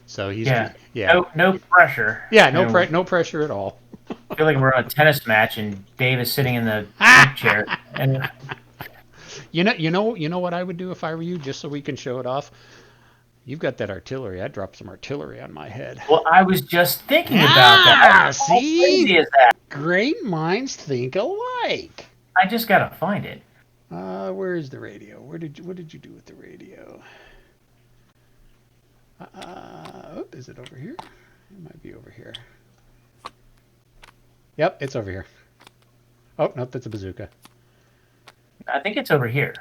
So yeah. yeah. No pressure. Yeah, No. no pressure at all. I feel like we're on a tennis match and Dave is sitting in the pink chair. And You know what I would do if I were you, just so we can show it off. You've got that artillery. I'd drop some artillery on my head. well, I was just thinking about that. Ah, How crazy see, is that? great minds think alike. I just gotta find it. Where is the radio? What did you do with the radio? Is it over here? It might be over here. Yep, it's over here. Oh, no, that's a bazooka. I think it's over here.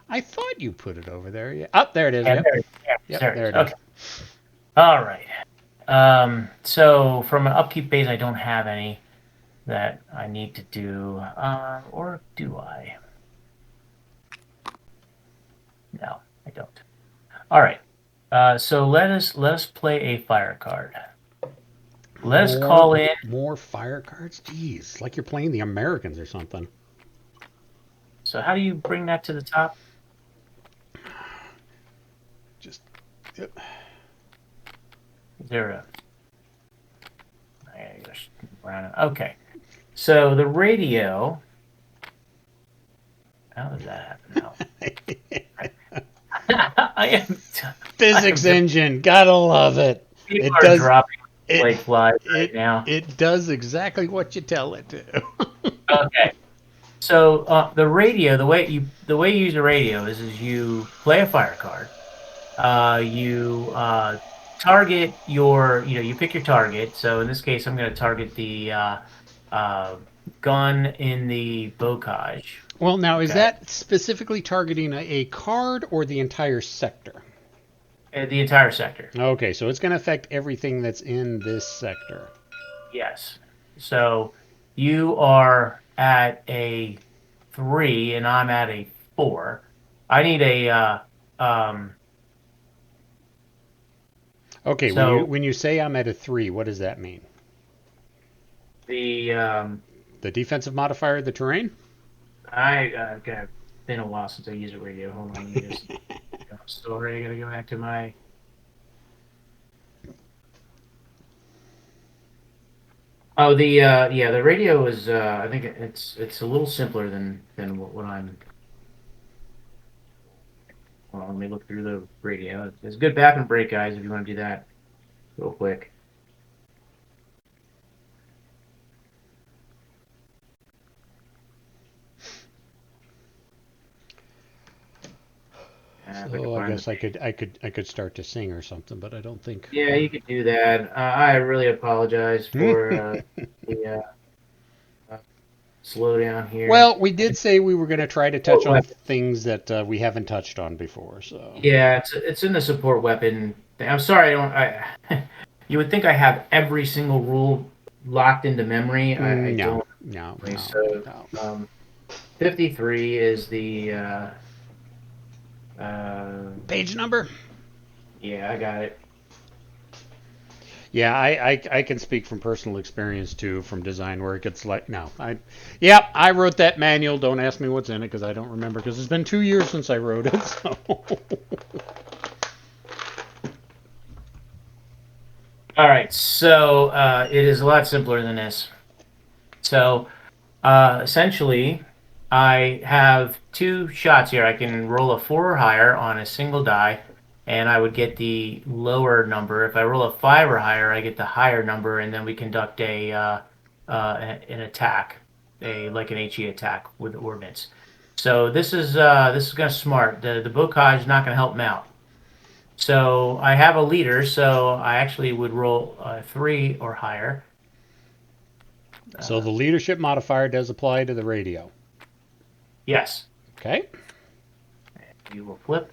I thought you put it over there. Yeah. Oh, there it is. Yeah, Yep. Yep, there it there is. it is. Okay. All right. So from an upkeep base, I don't have any that I need to do, or do I? No, I don't. All right. So let us play a fire card. Let us call in. More fire cards? Jeez, like you're playing the Americans or something. So how do you bring that to the top? Just, yep. Zero. Okay. So the radio. How does that happen now? I am. Physics engine, gotta love it. People It are does dropping it like flies right it now. it does exactly what you tell it to. Okay. So the radio, the way you use a radio is you play a fire card. You target you pick your target. So in this case, I'm going to target the uh, gun in the bocage. Well, now is Okay, that specifically targeting a card or the entire sector? the entire sector. Okay, so it's going to affect everything that's in this sector. Yes. So you are at a 3 and I'm at a 4. I need a Okay, so when you say I'm at a 3, what does that mean? the The defensive modifier, the terrain? I got been a while since I used a radio. Hold on, let me just story. I gotta go back to my. Oh, the radio is I think it's a little simpler than what I'm. Hold on, let me look through the radio. It's good back and break, guys. If you want to do that real quick. If I can So I find guess I could start to sing or something, but I don't think. yeah, you could do that. I really apologize for the slowdown here. Well, we did say we were going to try to touch on things that we haven't touched on before. So Yeah, it's in the support weapon thing. I'm sorry, I don't. You would think I have every single rule locked into memory. I no, don't. no, Okay, no, so no. 53 is the. Page number? Yeah, I got it. Yeah, I can speak from personal experience too, from design work. It's like no, yeah, I wrote that manual. Don't ask me what's in it because I don't remember because it's been 2 years since I wrote it. So. All right, so it is a lot simpler than this. So essentially, I have two shots here. I can roll a 4 or higher on a single die, and I would get the lower number. If I roll a 5 or higher, I get the higher number, and then we conduct an attack, like an HE attack with ordnance. So this is kind of smart. The bocage is not going to help him out. So I have a leader, so I actually would roll 3 or higher. So the leadership modifier does apply to the radio. Yes. Okay. You will flip.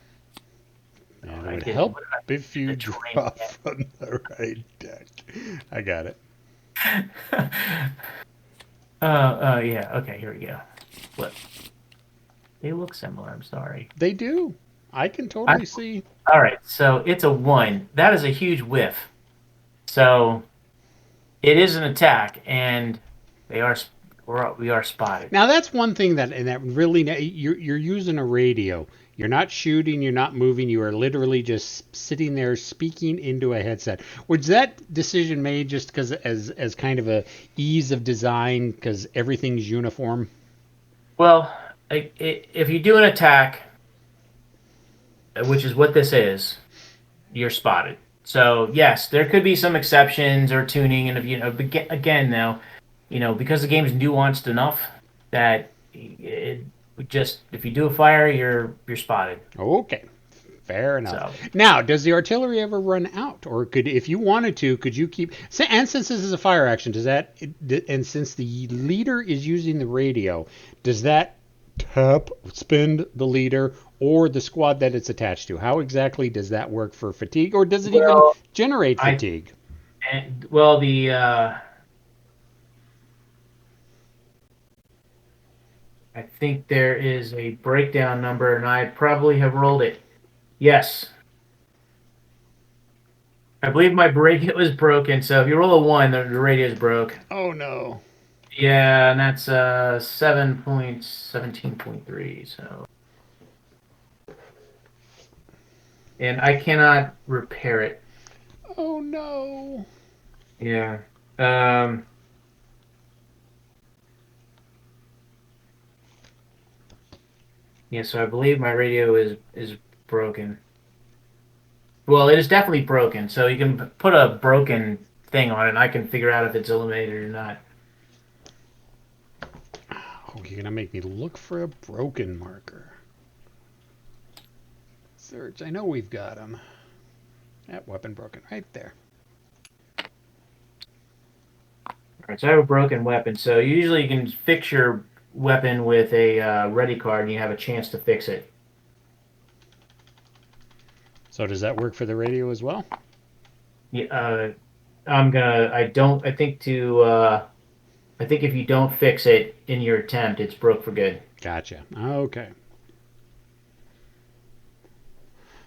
And it would help if you drop from the right deck. I got it. Yeah. Okay, here we go. Flip. They look similar. I'm sorry. They do. I can totally see. All right, so it's a 1. That is a huge whiff. So it is an attack, and they are we are spotted. Now that's one thing that really you're using a radio. You're not shooting. You're not moving. You are literally just sitting there speaking into a headset. Was that decision made just because as kind of a ease of design because everything's uniform? Well, if you do an attack, which is what this is, you're spotted. So yes, there could be some exceptions or tuning, and if you know, again, though, because the game's nuanced enough that it just if you do a fire, you're spotted. Okay, fair enough. So Now, does the artillery ever run out, or could, if you wanted to, could you keep? And since this is a fire action, does that? And since the leader is using the radio, does that tap spend the leader or the squad that it's attached to? How exactly does that work for fatigue, or does it even well, generate I fatigue? well the I think there is a breakdown number, and I probably have rolled it. Yes, I believe my radio is broken. So if you roll a one, the radio is broke. Oh no. Yeah, and that's 7.17.3. So, and I cannot repair it. Oh no. Yeah. Um. Yeah. So I believe my radio is broken. Well, it is definitely broken. So you can put a broken thing on it, and I can figure out if it's eliminated or not. Oh, you're gonna make me look for a broken marker. Search. I know we've got them. That weapon broken right there. All right. So I have a broken weapon. So usually you can fix your weapon with a ready card, and you have a chance to fix it. So does that work for the radio as well? Yeah. I'm gonna. I don't. I think to. I think if you don't fix it in your attempt, it's broke for good. Gotcha. Okay.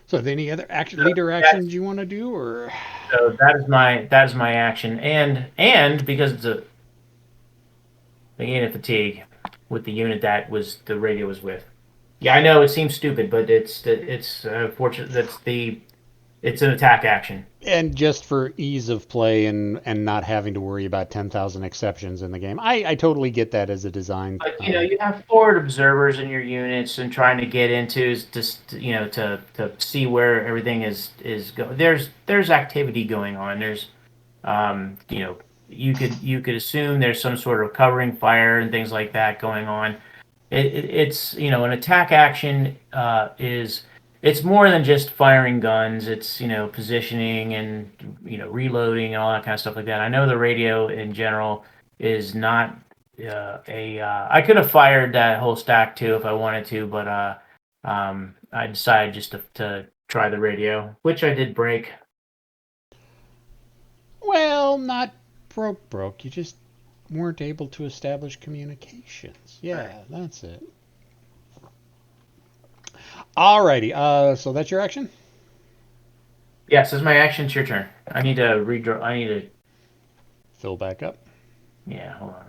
So, are there any other leader actions you want to do, or? So that is my action, and because it's a again a fatigue with the unit that was the radio was with. Yeah, I know it seems stupid, but it's fortunate it's an attack action. And just for ease of play and not having to worry about 10,000 exceptions in the game, I totally get that as a design. But you have forward observers in your units and trying to get into just to see where everything is going. There's activity going on. There's you could assume there's some sort of covering fire and things like that going on. It's an attack action is it's more than just firing guns. It's positioning and reloading and all that kind of stuff like that. I know the radio in general is not I could have fired that whole stack too if I wanted to, but I decided just to try the radio, which I did break. Well, not broke. You just weren't able to establish communications. Yeah, that's it. Alrighty. So that's your action. Yes, as my action. It's your turn. I need to redraw. I need to. Fill back up. Yeah, hold on.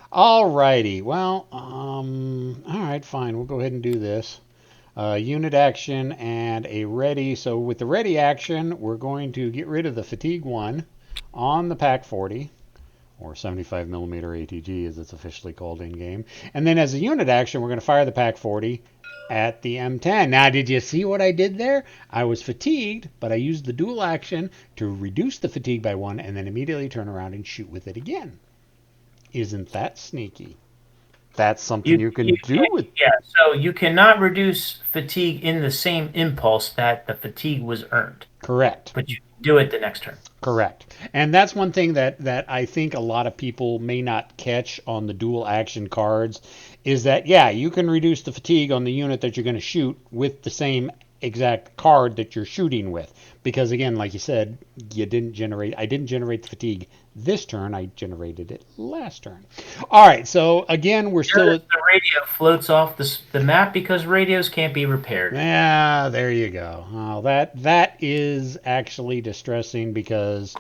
Alrighty. Well, all right, fine. We'll go ahead and do this. Unit action and a ready. So with the ready action, we're going to get rid of the fatigue one on the Pack 40, or 75 millimeter ATG as it's officially called in game. And then as a unit action, we're going to fire the Pack 40 at the M10. Now, did you see what I did there? I was fatigued, but I used the dual action to reduce the fatigue by one and then immediately turn around and shoot with it again. Isn't that sneaky? That's something you can do with. Yeah, so you cannot reduce fatigue in the same impulse that the fatigue was earned. Correct. But you can do it the next turn. Correct. And that's one thing that I think a lot of people may not catch on the dual action cards is that, yeah, you can reduce the fatigue on the unit that you're going to shoot with the same exact card that you're shooting with. Because, again, like you said, I didn't generate the fatigue this turn. I generated it last turn. All right, so again, we're still Notice at. the radio floats off the map because radios can't be repaired. Yeah, there you go. Oh, that is actually distressing because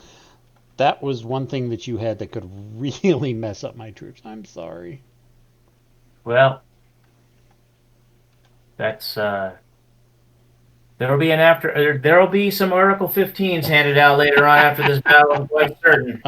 that was one thing that you had that could really mess up my troops. I'm sorry. Well, that's there'll be an after. There'll be some Article 15s handed out later on after this battle. I'm quite certain.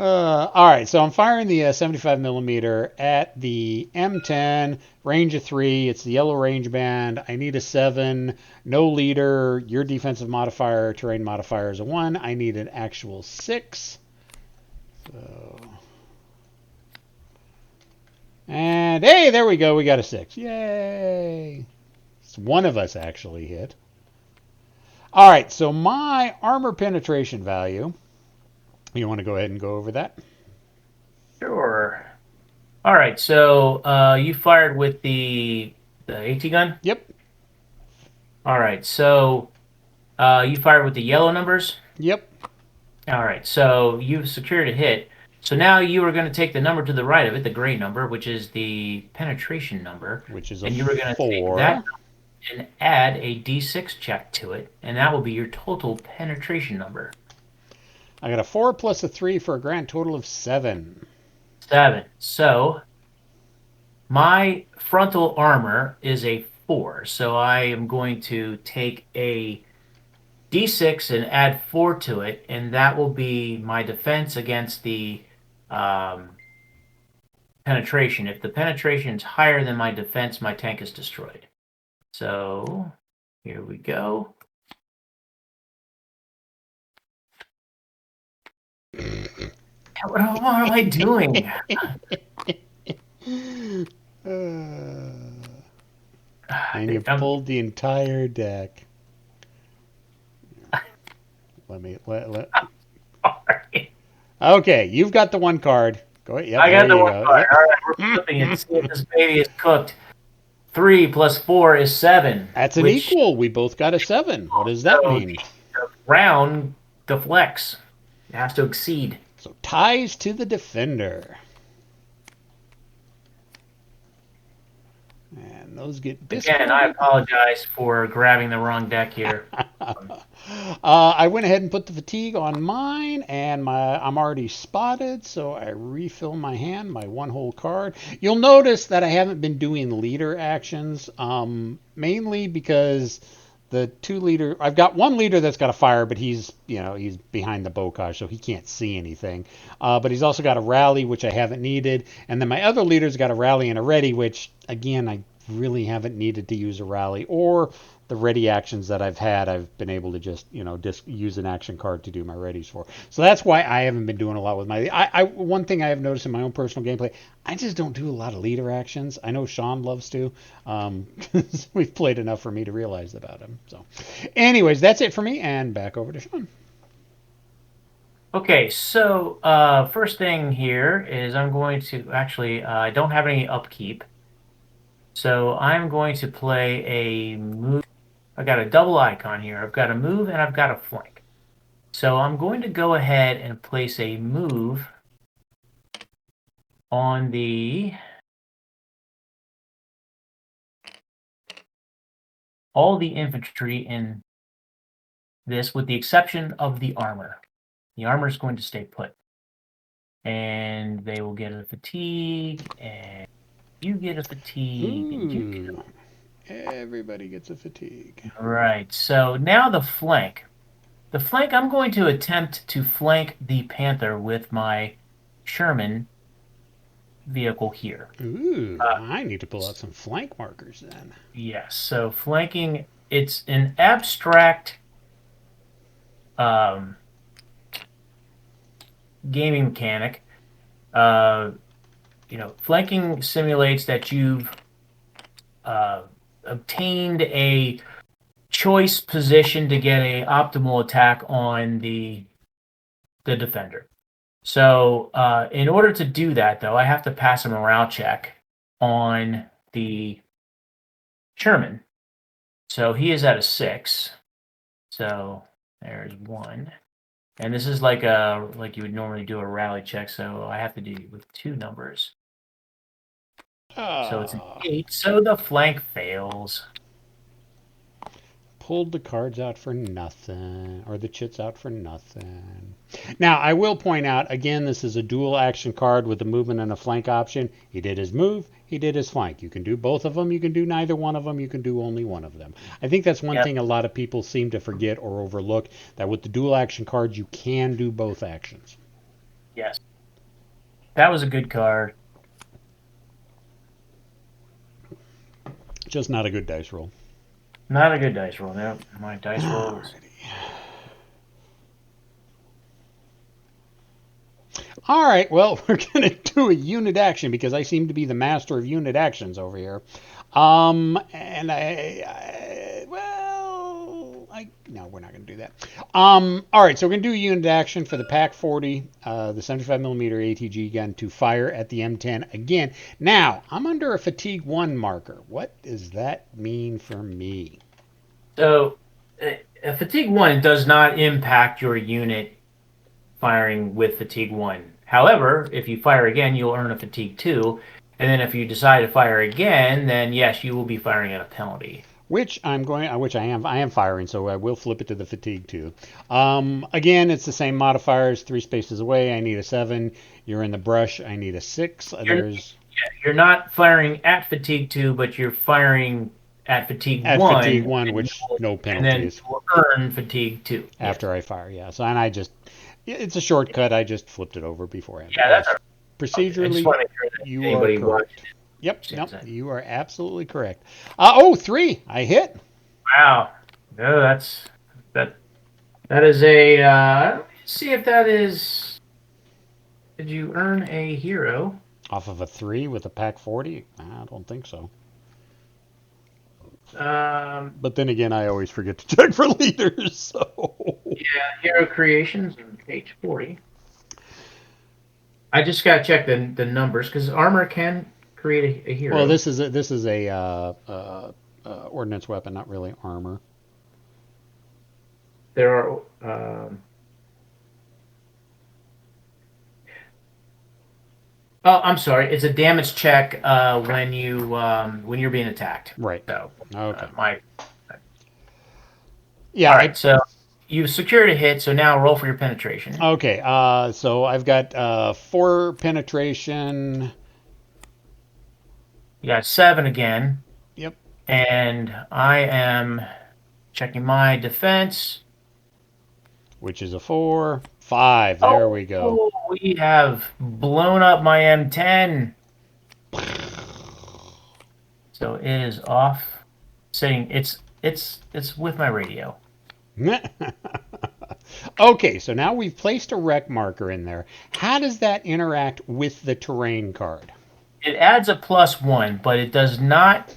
All right, so I'm firing the 75 millimeter at the M10, range of 3. It's the yellow range band. I need a 7, no leader. Your defensive modifier, terrain modifier is a 1. I need an actual 6. So, and hey, there we go. We got a 6. Yay! It's one of us actually hit. All right, so my armor penetration value. You want to go ahead and go over that? Sure. All right. So you fired with the AT gun. Yep. All right. So you fired with the yellow numbers. Yep. All right. So you've secured a hit. So now you are going to take the number to the right of it, the gray number, which is the penetration number, Which is a and you are going to take that 4. and add a D6 check to it, and that will be your total penetration number. I got a 4 plus a 3 for a grand total of 7. 7. So my frontal armor is a 4. So I am going to take a D6 and add 4 to it, and that will be my defense against the um, penetration. If the penetration is higher than my defense, my tank is destroyed. So here we go. What am I doing? And you pulled the entire deck. Let me let. Okay, you've got the one card. Go ahead. Yep, I got there the you one go. card. Yep. All right, we're flipping and see if this baby is cooked. 3 plus 4 is 7, That's an which equal. We both got a 7. What does that so mean? the round deflects. It has to exceed. So ties to the defender. And those get Again, I discarded. apologize for grabbing the wrong deck here. I went ahead and put the fatigue on mine, and I'm already spotted, so I refill my hand, my one whole card. You'll notice that I haven't been doing leader actions, mainly because the 2 leader. I've got 1 leader that's got a fire, but he's behind the bocage, so he can't see anything. But he's also got a rally, which I haven't needed, and then my other leader's got a rally and a ready, which again I really haven't needed to use a rally or the ready actions that I've had. I've been able to just use an action card to do my readies for. So that's why I haven't been doing a lot with my. One thing I have noticed in my own personal gameplay, I just don't do a lot of leader actions. I know Sean loves to. We've played enough for me to realize about him. So, anyways, that's it for me, and back over to Sean. Okay, so first thing here is I'm going to actually I don't have any upkeep, so I'm going to play a move. I got a double icon here. I've got a move and I've got a flank. So I'm going to go ahead and place a move on all the infantry in this, with the exception of the armor. The armor is going to stay put. And they will get a fatigue, and you get a fatigue, and you get a... Everybody gets a fatigue. All right, so now the flank. The flank, I'm going to attempt to flank the Panther with my Sherman vehicle here. Ooh, I need to pull out some flank markers then. Yes, so flanking, it's an abstract gaming mechanic. Flanking simulates that you've obtained a choice position to get a optimal attack on the defender. So in order to do that, though, I have to pass a morale check on the Sherman. So he is at a 6. So there's 1. And this is like you would normally do a rally check, so I have to do it with 2 numbers. So it's an Ah. 8, so the flank fails. Pulled the cards out for nothing, or the chits out for nothing. Now, I will point out, again, this is a dual action card with a movement and a flank option. He did his move, he did his flank. You can do both of them, you can do neither one of them, you can do only one of them. I think that's one Yep. thing a lot of people seem to forget or overlook, that with the dual action cards, you can do both actions. Yes. That was a good card. Just not a good dice roll. Not a good dice roll. No, my dice roll was. All right, well, we're going to do a unit action because I seem to be the master of unit actions over here. And no, we're not going to do that. All right, so we're going to do a unit action for the Pac 40, the 75 millimeter ATG gun to fire at the M10 again. Now, I'm under a fatigue 1 marker. What does that mean for me? So, fatigue 1 does not impact your unit firing with fatigue 1. However, if you fire again, you'll earn a fatigue 2. And then if you decide to fire again, then yes, you will be firing at a penalty. Which I am firing, so I will flip it to the fatigue 2. Again, it's the same modifiers, 3 spaces away. I need a 7. You're in the brush. I need a 6. You're not firing at fatigue 2, but you're firing at fatigue At fatigue 1, 1, which no and then penalties you will earn fatigue 2. Yes. after I fire. Yeah, so and it's a shortcut. I just flipped it over beforehand. But Yeah, that's yes, okay. I just procedurally, want to make sure that you are anybody correct. watching Yep, nope, understands that. you are absolutely correct. 3. I hit. Wow. No, that is a let me see if that is, did you earn a hero? Off of a 3 with a Pac 40? I don't think so. But then again, I always forget to check for leaders. So Yeah, hero creations on page 40. I just gotta check the numbers because armor can create a hero. well, this is a ordnance weapon, not really armor. There are oh, I'm sorry. It's a damage check when you're being attacked. Right. So Okay. my Yeah. all right. So you've secured a hit. So now roll for your penetration. Okay. So I've got 4 penetration. You got 7 again, Yep. and I am checking my defense. Which is a 4. 5. There we go. We have blown up my M10. So it is off. Saying it's with my radio. Okay, so now we've placed a rec marker in there. How does that interact with the terrain card? It adds a +1, but it does not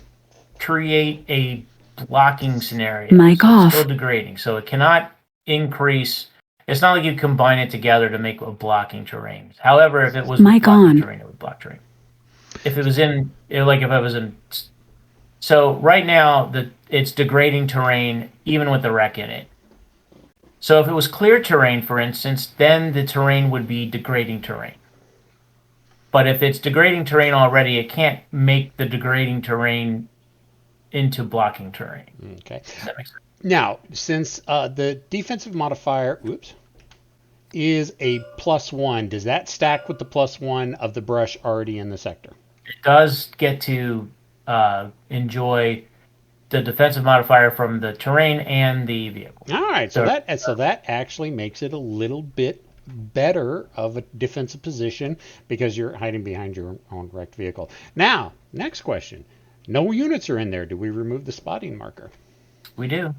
create a blocking scenario. Mic so off. It's still degrading, so it cannot increase. It's not like you combine it together to make a blocking terrain. However, if it was Mic blocking on. terrain, it would block terrain. If it was in, like if I was in, so right now it's degrading terrain even with the wreck in it. So if it was clear terrain, for instance, then the terrain would be degrading terrain. But if it's degrading terrain already, it can't make the degrading terrain into blocking terrain. Okay. Does that make sense? Now, since the defensive modifier, is a +1, does that stack with the +1 of the brush already in the sector? It does get to enjoy the defensive modifier from the terrain and the vehicle. All right, so that actually makes it a little bit better of a defensive position because you're hiding behind your own wrecked vehicle. Now, next question. No units are in there. Do we remove the spotting marker? We do.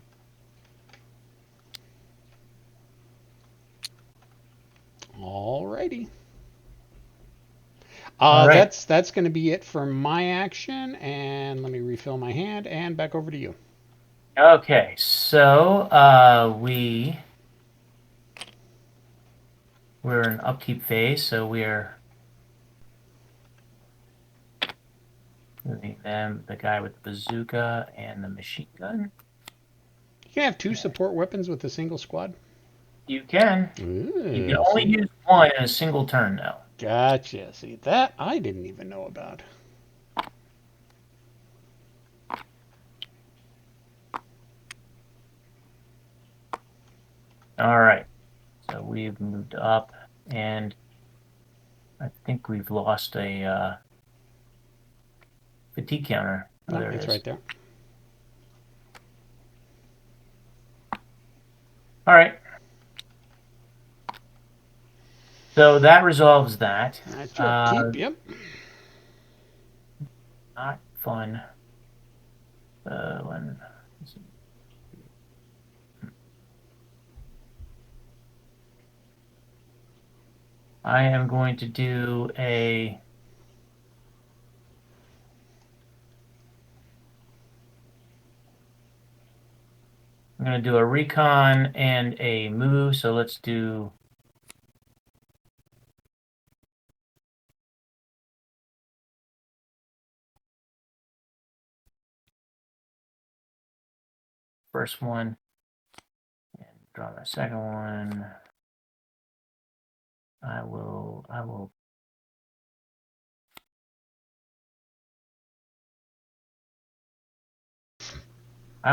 All righty. All right. That's going to be it for my action, and let me refill my hand, and back over to you. Okay, so we're in upkeep phase, so we're moving them, the guy with the bazooka and the machine gun. You can have 2 support weapons with a single squad. You can. You can Ooh, only see, use one in a single turn, though. gotcha. See, that I didn't even know about. All right. So we've moved up, and I think we've lost a fatigue counter. Oh, No, there it it's is. right there. All right. So that resolves that. That's your upkeep. Yep. Not fun. When I am going to do a. I'm going to do a recon and a move. So let's do. First one. And draw my second one. I will. I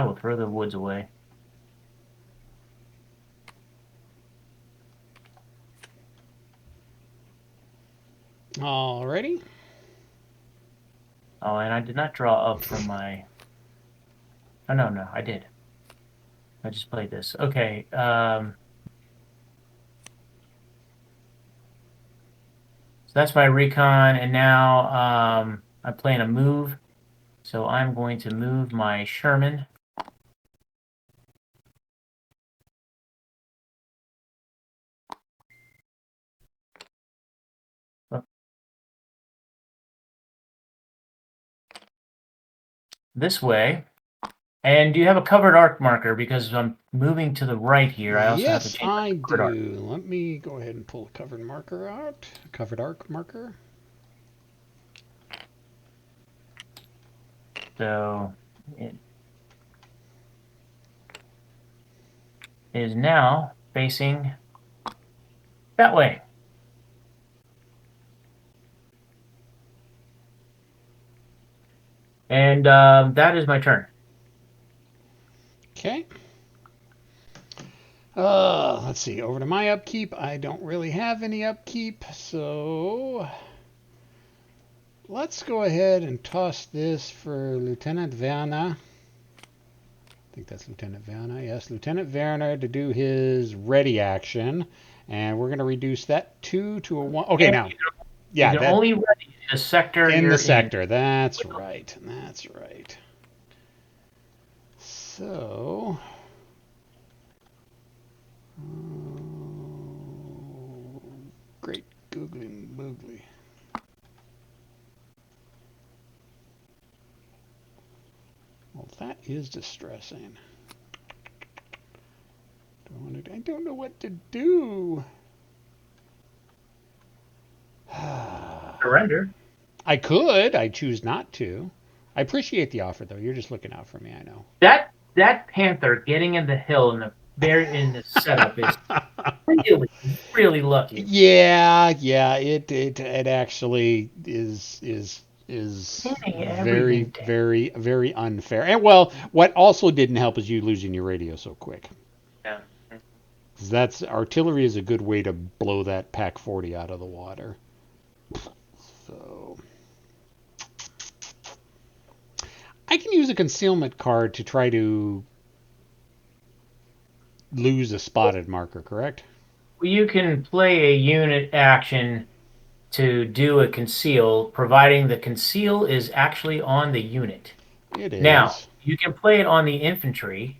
will throw the woods away. Alrighty. Oh, and I did not draw up from my. Oh no, I did. I just played this. Okay. So that's my recon, and now I'm playing a move. So I'm going to move my Sherman. This way. And do you have a covered arc marker? Because I'm moving to the right here. I also have to Yes, change I my covered arc. do. Let me go ahead and pull a covered marker out. Covered arc marker. So it is now facing that way. And that is my turn. Okay. Let's see. Over to my upkeep. I don't really have any upkeep, so let's go ahead and toss this for Lieutenant Werner. I think that's Lieutenant Werner. Yes, Lieutenant Werner to do his ready action, and we're going to reduce that 2 to a 1. Okay, And now, you yeah, can that only ready the sector in the you're in. sector. That's right. That's right. So, great googly moogly. Well, that is distressing. I don't know what to do. Surrender. I could. I choose not to. I appreciate the offer, though. You're just looking out for me. I know. That panther getting in the hill in the setup is really lucky. Yeah. It actually is Pinning very everything down. very unfair. And well, what also didn't help is you losing your radio so quick. Yeah. 'Cause that's artillery is a good way to blow that Pac 40 out of the water. So I can use a concealment card to try to lose a spotted marker, correct? You can play a unit action to do a conceal, providing the conceal is actually on the unit. It Now, is. you can play it on the infantry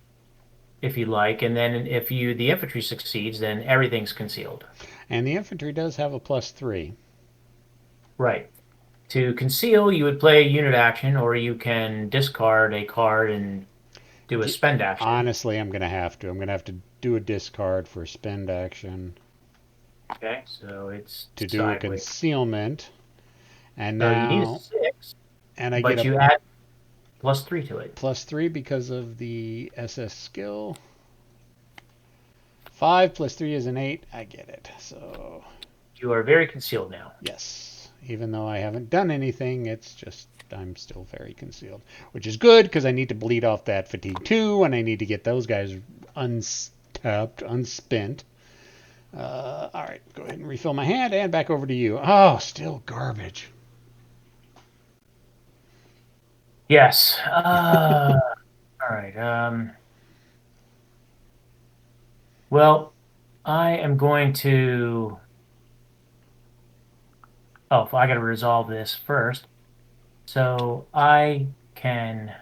if you like, and then if the infantry succeeds, then everything's concealed. And the infantry does have a +3. Right. To conceal, you would play a unit action, or you can discard a card and do a spend action. Honestly, I'm going to have to. I'm going to have to do a discard for a spend action Okay, so it's to do a sideways. concealment. And So you need a now, 6, and I get but a you add +3 to it. +3 because of the SS skill. 5 plus 3 is an 8. I get it. So, You are very concealed now. yes. Even though I haven't done anything, it's just I'm still very concealed. Which is good because I need to bleed off that fatigue too, and I need to get those guys untapped, unspent. All right, go ahead and refill my hand and back over to you. Oh, still garbage. Yes. All right. Well, I am going to. Oh, I got to resolve this first. So I can.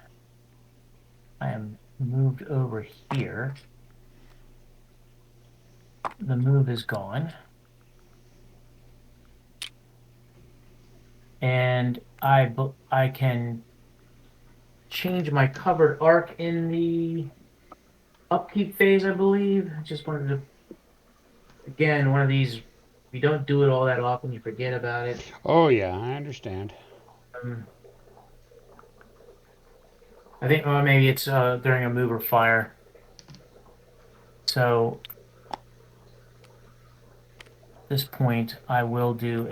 I am moved over here. The move is gone. And I can change my covered arc in the upkeep phase, I believe. I just wanted to, again, one of these, if you don't do it all that often, you forget about it. Oh, yeah, I understand. Um, I think maybe it's during a move or fire. So at this point, I will do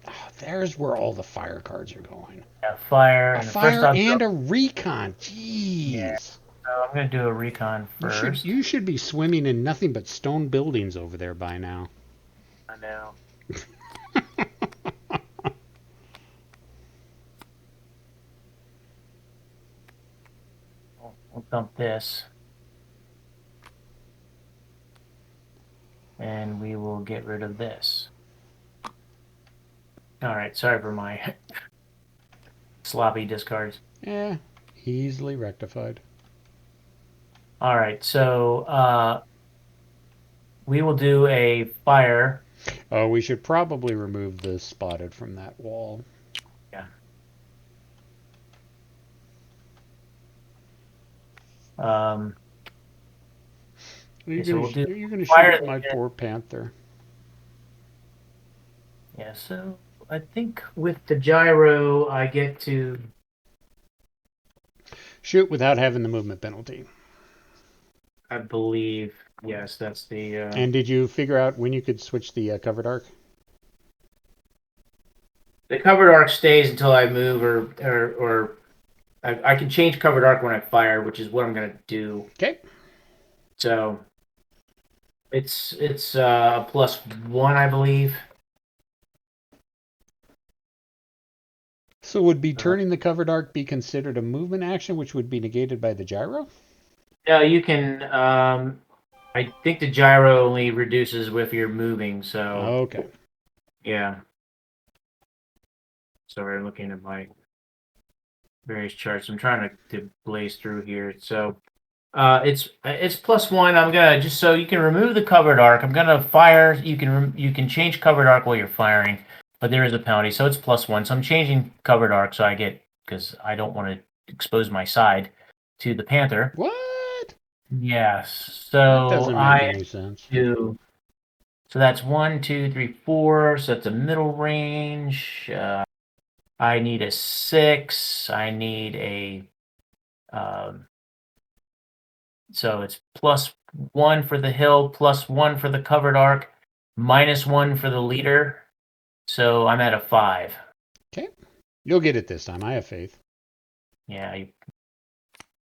Oh, there's where all the fire cards are going. a fire, A and first fire I'll and do, a recon. yeah. Jeez. So I'm going to do a recon You should first. you should be swimming in nothing but stone buildings over there by now. I know. We'll dump this. And we will get rid of this. All right, sorry for my sloppy discards. Eh, easily rectified. All right, so we will do a fire. Oh, we should probably remove the spotted from that wall. Yeah. You're So gonna we'll do you're gonna shoot fire. at my poor panther. Yeah, so I think with the gyro, I get to. Shoot without having the movement penalty. I believe, yes, that's the. And did you figure out when you could switch the covered arc? The covered arc stays until I move, or I can change covered arc when I fire, which is what I'm gonna do. Okay. So it's +1, I believe. So would be turning the covered arc be considered a movement action, which would be negated by the gyro? No, you can. I think the gyro only reduces with your moving. So Okay. yeah. Sorry, I'm looking at my various charts. I'm trying to blaze through here. So it's +1. I'm gonna just so you can remove the covered arc. I'm gonna fire. You can change covered arc while you're firing, but there is a penalty, so it's +1. So I'm changing covered arc so I get because I don't want to expose my side to the panther. What? Yes. That So doesn't make I any sense. do. So that's 1, 2, 3, 4. So that's a middle range. I need a 6. I need a. Um, so it's +1 for the hill, +1 for the covered arc, -1 for the leader. So I'm at a 5. Okay. You'll get it this time. I have faith. Yeah.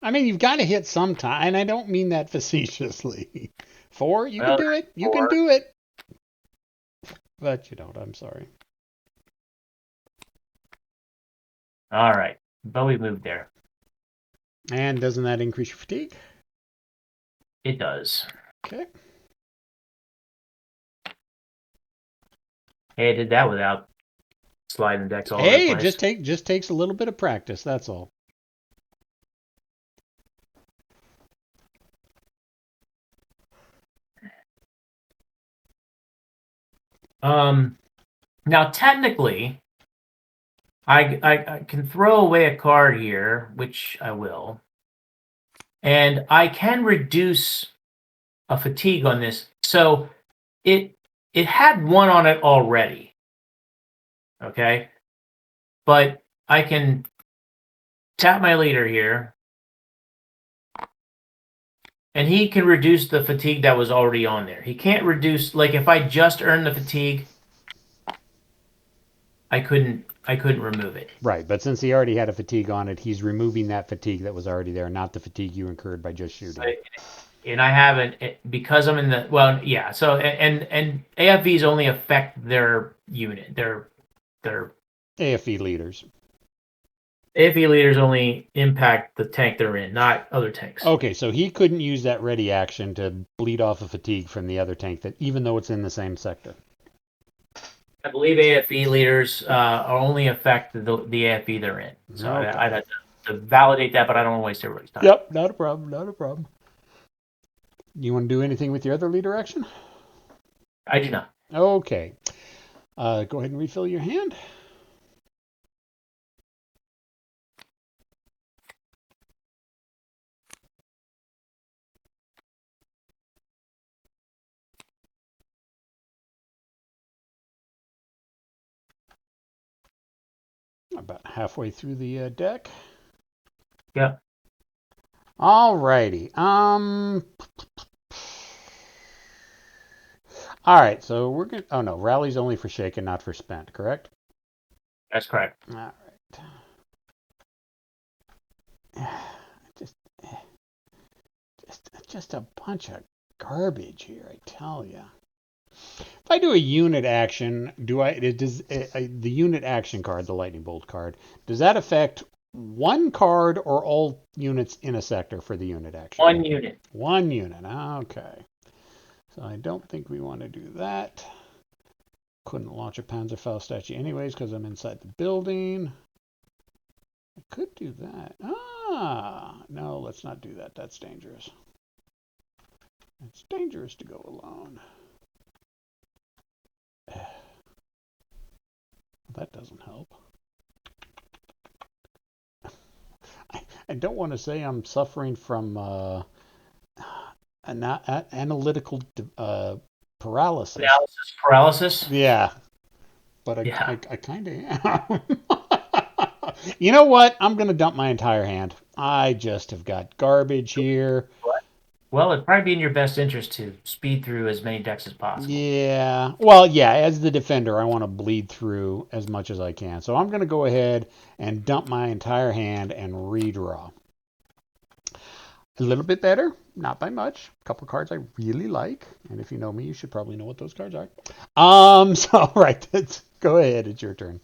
I mean, you've got to hit sometime, and I don't mean that facetiously. 4, you can Well, do it. You can 4. do it. But you don't. I'm sorry. All right. But we moved there. And doesn't that increase your fatigue? It does. Okay. Hey, I did that without sliding decks all over the Hey, it place. just takes a little bit of practice. That's all. Now technically, I can throw away a card here, which I will, and I can reduce a fatigue on this. So it had 1 on it already, okay, but I can tap my leader here, And he can reduce the fatigue that was already on there. He can't reduce like if I just earned the fatigue, I couldn't remove it. Right, but since he already had a fatigue on it, he's removing that fatigue that was already there, not the fatigue you incurred by just So, shooting. and I haven't because I'm in the well, yeah. So and AFVs only affect their unit. Their AFE leaders. AFV leaders only impact the tank they're in, not other tanks. Okay, so he couldn't use that ready action to bleed off a fatigue from the other tank, that even though it's in the same sector. I believe AFV leaders only affect the AFV they're in. So Okay. I'd have to validate that, but I don't want to waste everybody's time. Yep, not a problem, not a problem. You want to do anything with your other leader action? I do not. Okay. Go ahead and refill your hand. About halfway through the deck. Yeah, All righty. All right. So we're gonna. Oh no, rally's only for shaken, not for spent. Correct. that's correct. All right. Just, just a bunch of garbage here. I tell you. If I do a unit action, the unit action card, the lightning bolt card, does that affect one card or all units in a sector for the unit action? One unit. One unit. Okay. So I don't think we want to do that. Couldn't launch a Panzerfaust statue anyways because I'm inside the building. I could do that. No, let's not do that. That's dangerous. It's dangerous to go alone. That doesn't help. I don't want to say I'm suffering from analytical paralysis. Paralysis. Yeah, but Yeah. I kind of am. You know what? I'm going to dump my entire hand. I just have got garbage here. Well, it'd probably be in your best interest to speed through as many decks as possible. Yeah. Well, yeah, as the defender, I want to bleed through as much as I can. So I'm going to go ahead and dump my entire hand and redraw. A little bit better, not by much. A couple cards I really like, and if you know me, you should probably know what those cards are. So right, go ahead. It's your turn.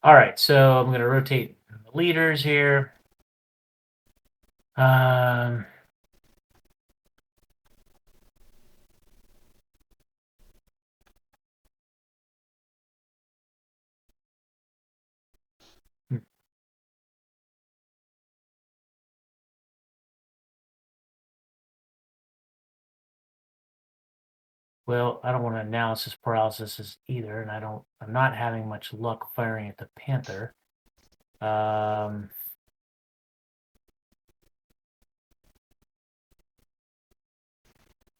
All right, so I'm going to rotate the leaders here. Um, well, I don't want to analysis paralysis either, and I'm not having much luck firing at the Panther.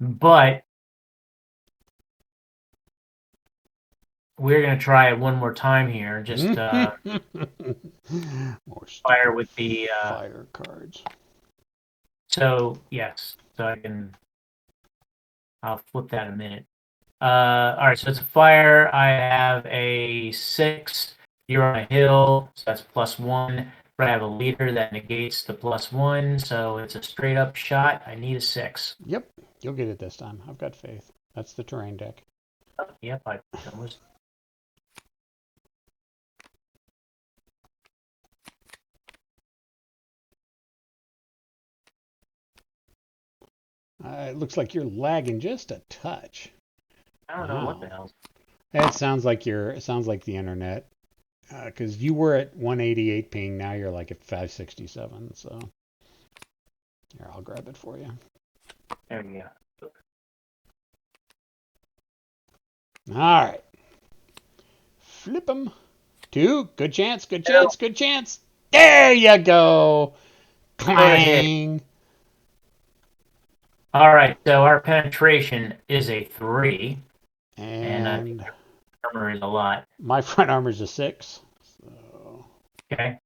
But we're going to try it one more time here. Just More fire stupid with the fire cards. So yes, so I'll flip that in a minute. All right, so it's a fire. I have a 6. You're on a hill, so that's +1. But I have a leader that negates the +1, so it's a straight up shot. I need a 6. Yep, you'll get it this time. I've got faith. That's the terrain deck. Yep, I almost. It looks like you're lagging just a touch. I don't know what the hell. It sounds like it sounds like the internet. Because you were at 188 ping, now you're like at 567. So here, I'll grab it for you. There we go. All right, flip them. 2. Good chance. Good chance. Good chance. There you go. Clang. All right, so our penetration is a 3, and I think And armor is a lot. my front armor's a 6. So Okay.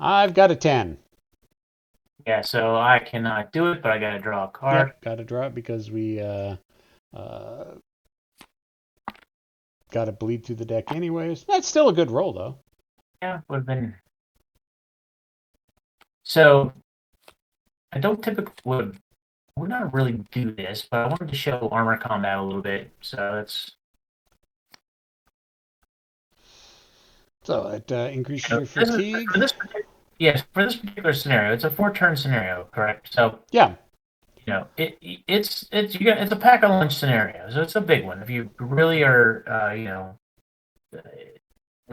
I've got a 10. Yeah, so I cannot do it, but I got to draw a card. Yep, got to draw it because we uh, got to bleed through the deck anyways. That's still a good roll though. Yeah, would have been. So I don't typically would not really do this, but I wanted to show armor combat a little bit. So that's So it increases you your know, this is fatigue. for this. Yes, for this particular scenario, it's a 4-turn scenario, correct? So Yeah. it's you got it's a pack a lunch scenario, so it's a big one. If you really are,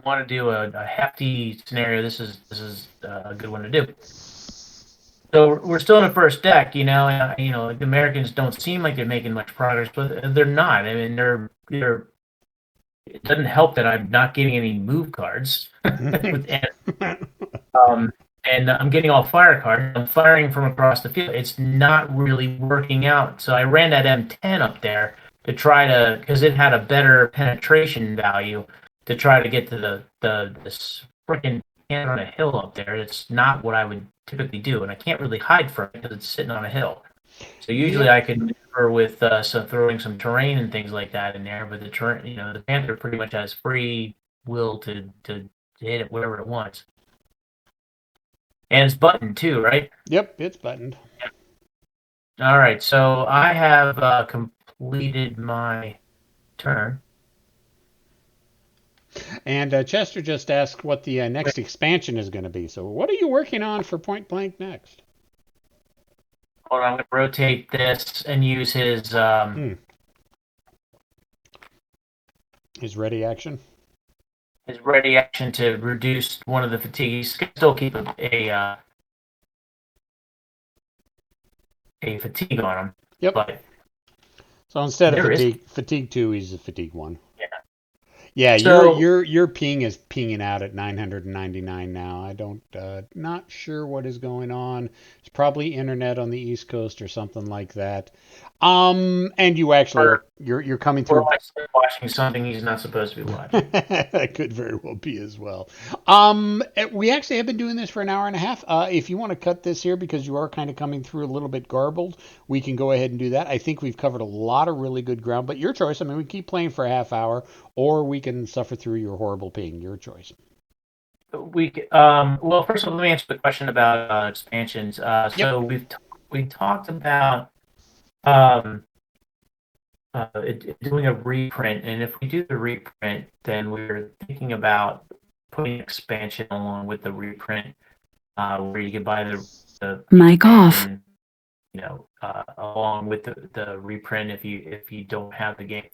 want to do a hefty scenario, this is a good one to do. So we're still in the first deck, and the Americans don't seem like they're making much progress, but they're not. I mean, they're. It doesn't help that I'm not getting any move cards, and um, and I'm getting all fire cards. I'm firing from across the field. It's not really working out. So I ran that M10 up there to try to, because it had a better penetration value, to try to get to this freaking can on a hill up there. It's not what I would typically do, and I can't really hide from it because it's sitting on a hill. So usually Yep. I could maneuver with throwing some terrain and things like that in there, but the terrain, the panther pretty much has free will to hit it wherever it wants. And it's buttoned too, right? Yep, it's buttoned. All right, so I have completed my turn. And Chester just asked what the next expansion is going to be. So, what are you working on for Point Blank next? Hold on, I'm going to rotate this and use His ready action. his ready action to reduce one of the fatigues. Still keep a fatigue on him, Yep. but So instead of there is. fatigue 2, he's a fatigue 1. Yeah. Yeah, So your ping is pinging out at 999 now. I don't not sure what is going on. It's probably internet on the East Coast or something like that. And you actually are or you're coming or through. my son watching something he's not supposed to be watching. That could very well be as well. We actually have been doing this for an hour and a half. If you want to cut this here because you are kind of coming through a little bit garbled, we can go ahead and do that. I think we've covered a lot of really good ground, but your choice. I mean, we keep playing for a half hour, or we can suffer through your horrible ping. Your choice. Well, first of all, let me answer the question about expansions. Yep. So we talked about um, doing a reprint, and if we do the reprint, then we're thinking about putting expansion along with the reprint, where you can buy the Mic off. expansion, along with the reprint if you don't have the game.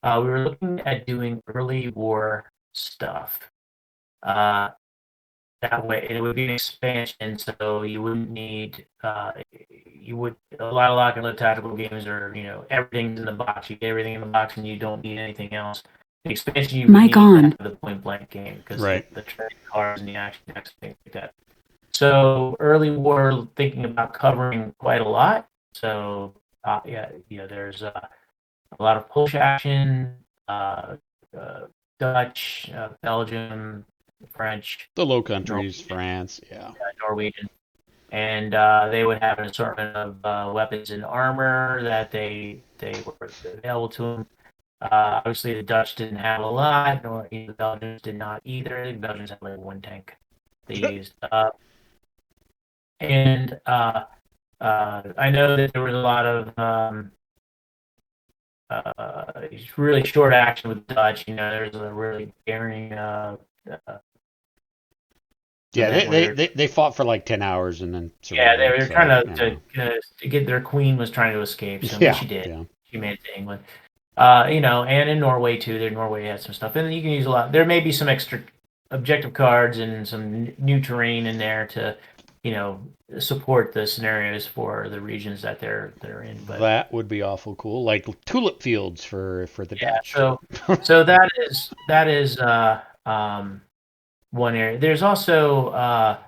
We were looking at doing early war stuff. That way, it would be an expansion, so you wouldn't need you would a lot of tactical games are everything's in the box. You get everything in the box, and you don't need anything else. The expansion you would Mic need on. to have the point blank game because Right. the trading cards and the action decks things like that. So early war, thinking about covering quite a lot. So there's a lot of push action, Dutch, Belgium, French, The Low Countries, Norwegian, France. Yeah. Norwegian, and they would have an assortment of weapons and armor that they were available to them. Obviously, the Dutch didn't have a lot, nor the Belgians did not either. The Belgians had like one tank they used. And I know that there was a lot of really short action with the Dutch. There's a really daring Yeah, event where they fought for like 10 hours and then yeah, they surrendered. were So, trying you to get their queen was trying to escape, so yeah, she did. yeah. She made it to England. And in Norway too. Norway has some stuff, and you can use a lot. There may be some extra objective cards and some new terrain in there to, support the scenarios for the regions that they're in. But That would be awful cool. Like tulip fields for the yeah, Dutch. so that is one area. There's also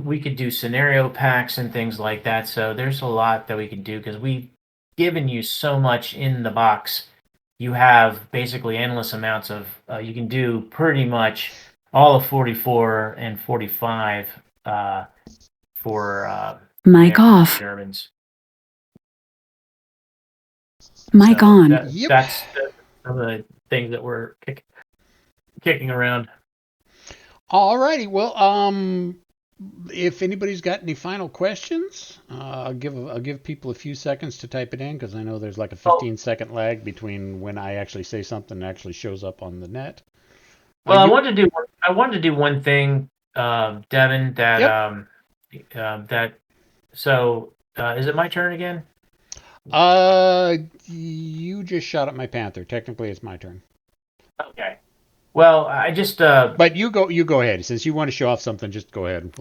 we could do scenario packs and things like that. So there's a lot that we could do because we've given you so much in the box. You have basically endless amounts of you can do pretty much all of 44 and 45 for Mic off. Germans. Mic So on. Yep. That's some of the things that we're kicking around. Alrighty. Well, if anybody's got any final questions, I'll give people a few seconds to type it in because I know there's like a 15-second lag between when I actually say something and actually shows up on the net. Well, I wanted to do one thing, Devin. So is it my turn again? You just shot at my panther. Technically, it's my turn. Okay. Well, I just. But you go ahead. Since you want to show off something, just go ahead.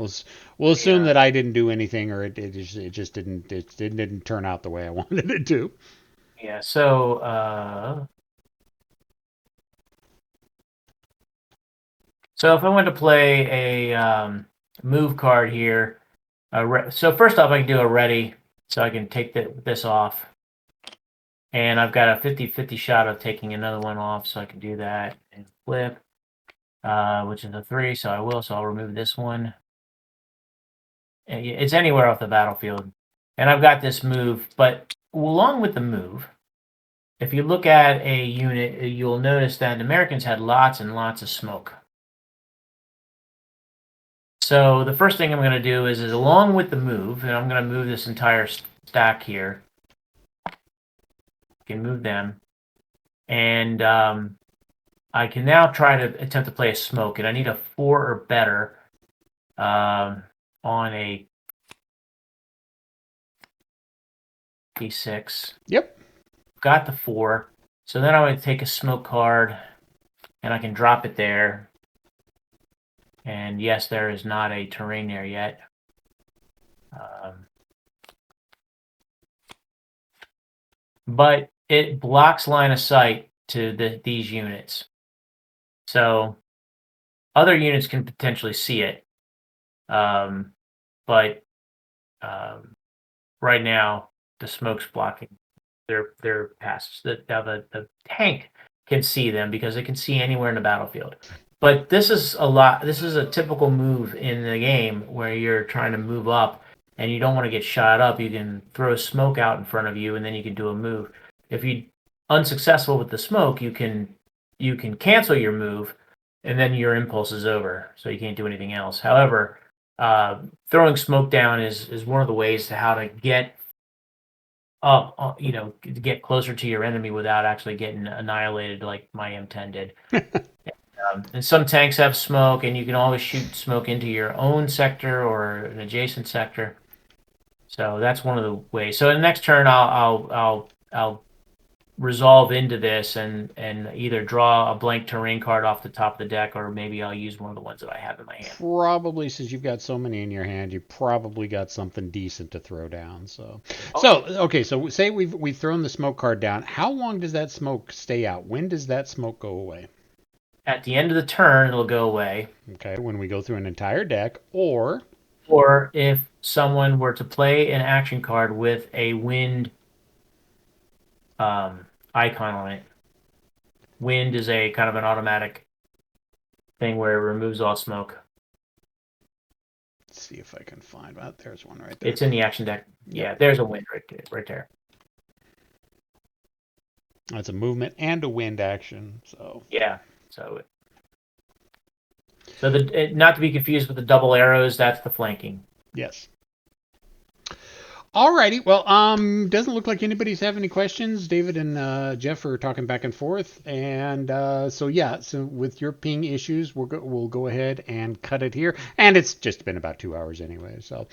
We'll assume that I didn't do anything, or it just didn't turn out the way I wanted it to. Yeah. So if I want to play a move card here, so first off, I can do a ready, so I can take this off. And I've got a 50-50 shot of taking another one off, so I can do that and flip, which is a 3, so I will. So I'll remove this one. And it's anywhere off the battlefield. And I've got this move, but along with the move, if you look at a unit, you'll notice that Americans had lots and lots of smoke. So the first thing I'm going to do is along with the move, and I'm going to move this entire stack here. Can move them, and I can now try to attempt to play a smoke, and I need a 4 or better on a d6. Yep. Got the 4, so then I would take a smoke card, and I can drop it there. And yes, there is not a terrain there yet. But it blocks line of sight to these units. So other units can potentially see it. But right now the smoke's blocking their passes. The tank can see them because it can see anywhere in the battlefield. But this is a typical move in the game where you're trying to move up and you don't want to get shot up. You can throw smoke out in front of you and then you can do a move. If you're unsuccessful with the smoke, you can cancel your move and then your impulse is over, so you can't do anything else. However, throwing smoke down is one of the ways to how to get up, to get closer to your enemy without actually getting annihilated like my M10 did. And some tanks have smoke, and you can always shoot smoke into your own sector or an adjacent sector. So that's one of the ways. So in the next turn, I'll resolve into this and either draw a blank terrain card off the top of the deck, or maybe I'll use one of the ones that I have in my hand. Probably, since you've got so many in your hand, you probably got something decent to throw down. So say we've thrown the smoke card down. How long does that smoke stay out? When does that smoke go away? At the end of the turn, it'll go away. Okay, when we go through an entire deck, or if someone were to play an action card with a wind icon on it. Wind is a kind of an automatic thing where it removes all smoke. Let's see if I can find that. There's one right there. It's in the action deck. Yeah, there's a wind right there. That's a movement and a wind action. So yeah, so not to be confused with the double arrows. That's the flanking. Yes. Alrighty. Well, doesn't look like anybody's have any questions. David and Jeff are talking back and forth, and so with your ping issues, we'll go ahead and cut it here. And it's just been about 2 hours anyway. So,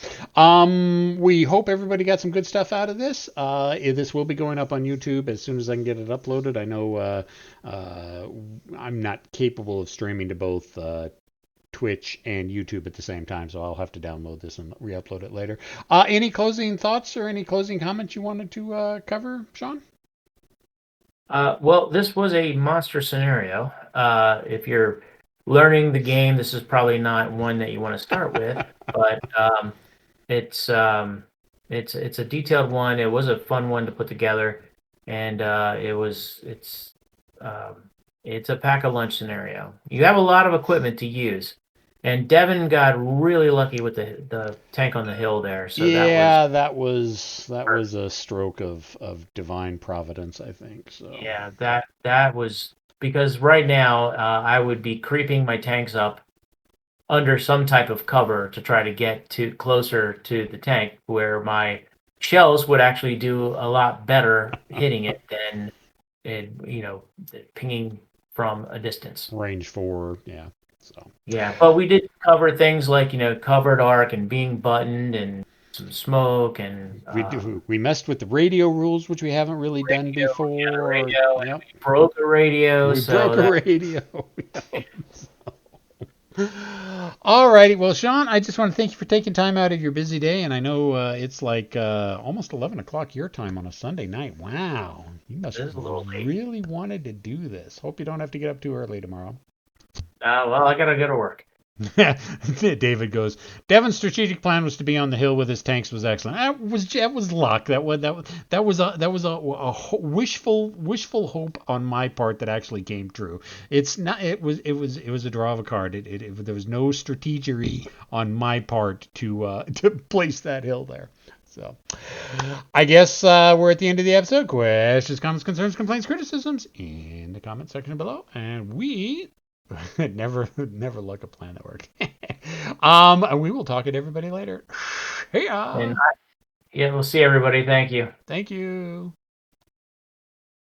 we hope everybody got some good stuff out of this. This will be going up on YouTube as soon as I can get it uploaded. I know I'm not capable of streaming to both Twitch and YouTube at the same time, so I'll have to download this and re-upload it later. Any closing thoughts or any closing comments you wanted to cover, Sean? Well, this was a monster scenario. If you're learning the game, this is probably not one that you want to start with, but it's a detailed one. It was a fun one to put together, and it's a pack a lunch scenario. You have a lot of equipment to use. And Devin got really lucky with the tank on the hill there. So Yeah, that was a stroke of divine providence, I think. So that was because right now I would be creeping my tanks up under some type of cover to try to get to closer to the tank where my shells would actually do a lot better hitting it than pinging from a distance. range 4, yeah. So Yeah, but we did cover things like covered arc and being buttoned and some smoke and we messed with the radio rules, which we haven't really done radio, before. radio, and Yep, we broke a radio, we broke so a that radio. All righty. Well, Sean, I just want to thank you for taking time out of your busy day, and I know it's like almost 11 o'clock your time on a Sunday night. Wow, you must is a little late. really wanted to do this. Hope you don't have to get up too early tomorrow. Well, I gotta go to work. David goes, Devin's strategic plan was to be on the hill with his tanks was excellent. That was luck. That was a wishful hope on my part that actually came true. It's not. It was a draw of a card. There was no strategery on my part to to place that hill there. So, I guess we're at the end of the episode. Questions, comments, concerns, complaints, criticisms in the comment section below, and we never luck a plan that worked. And we will talk to everybody later. Hey, And we'll see everybody. Thank you. thank you.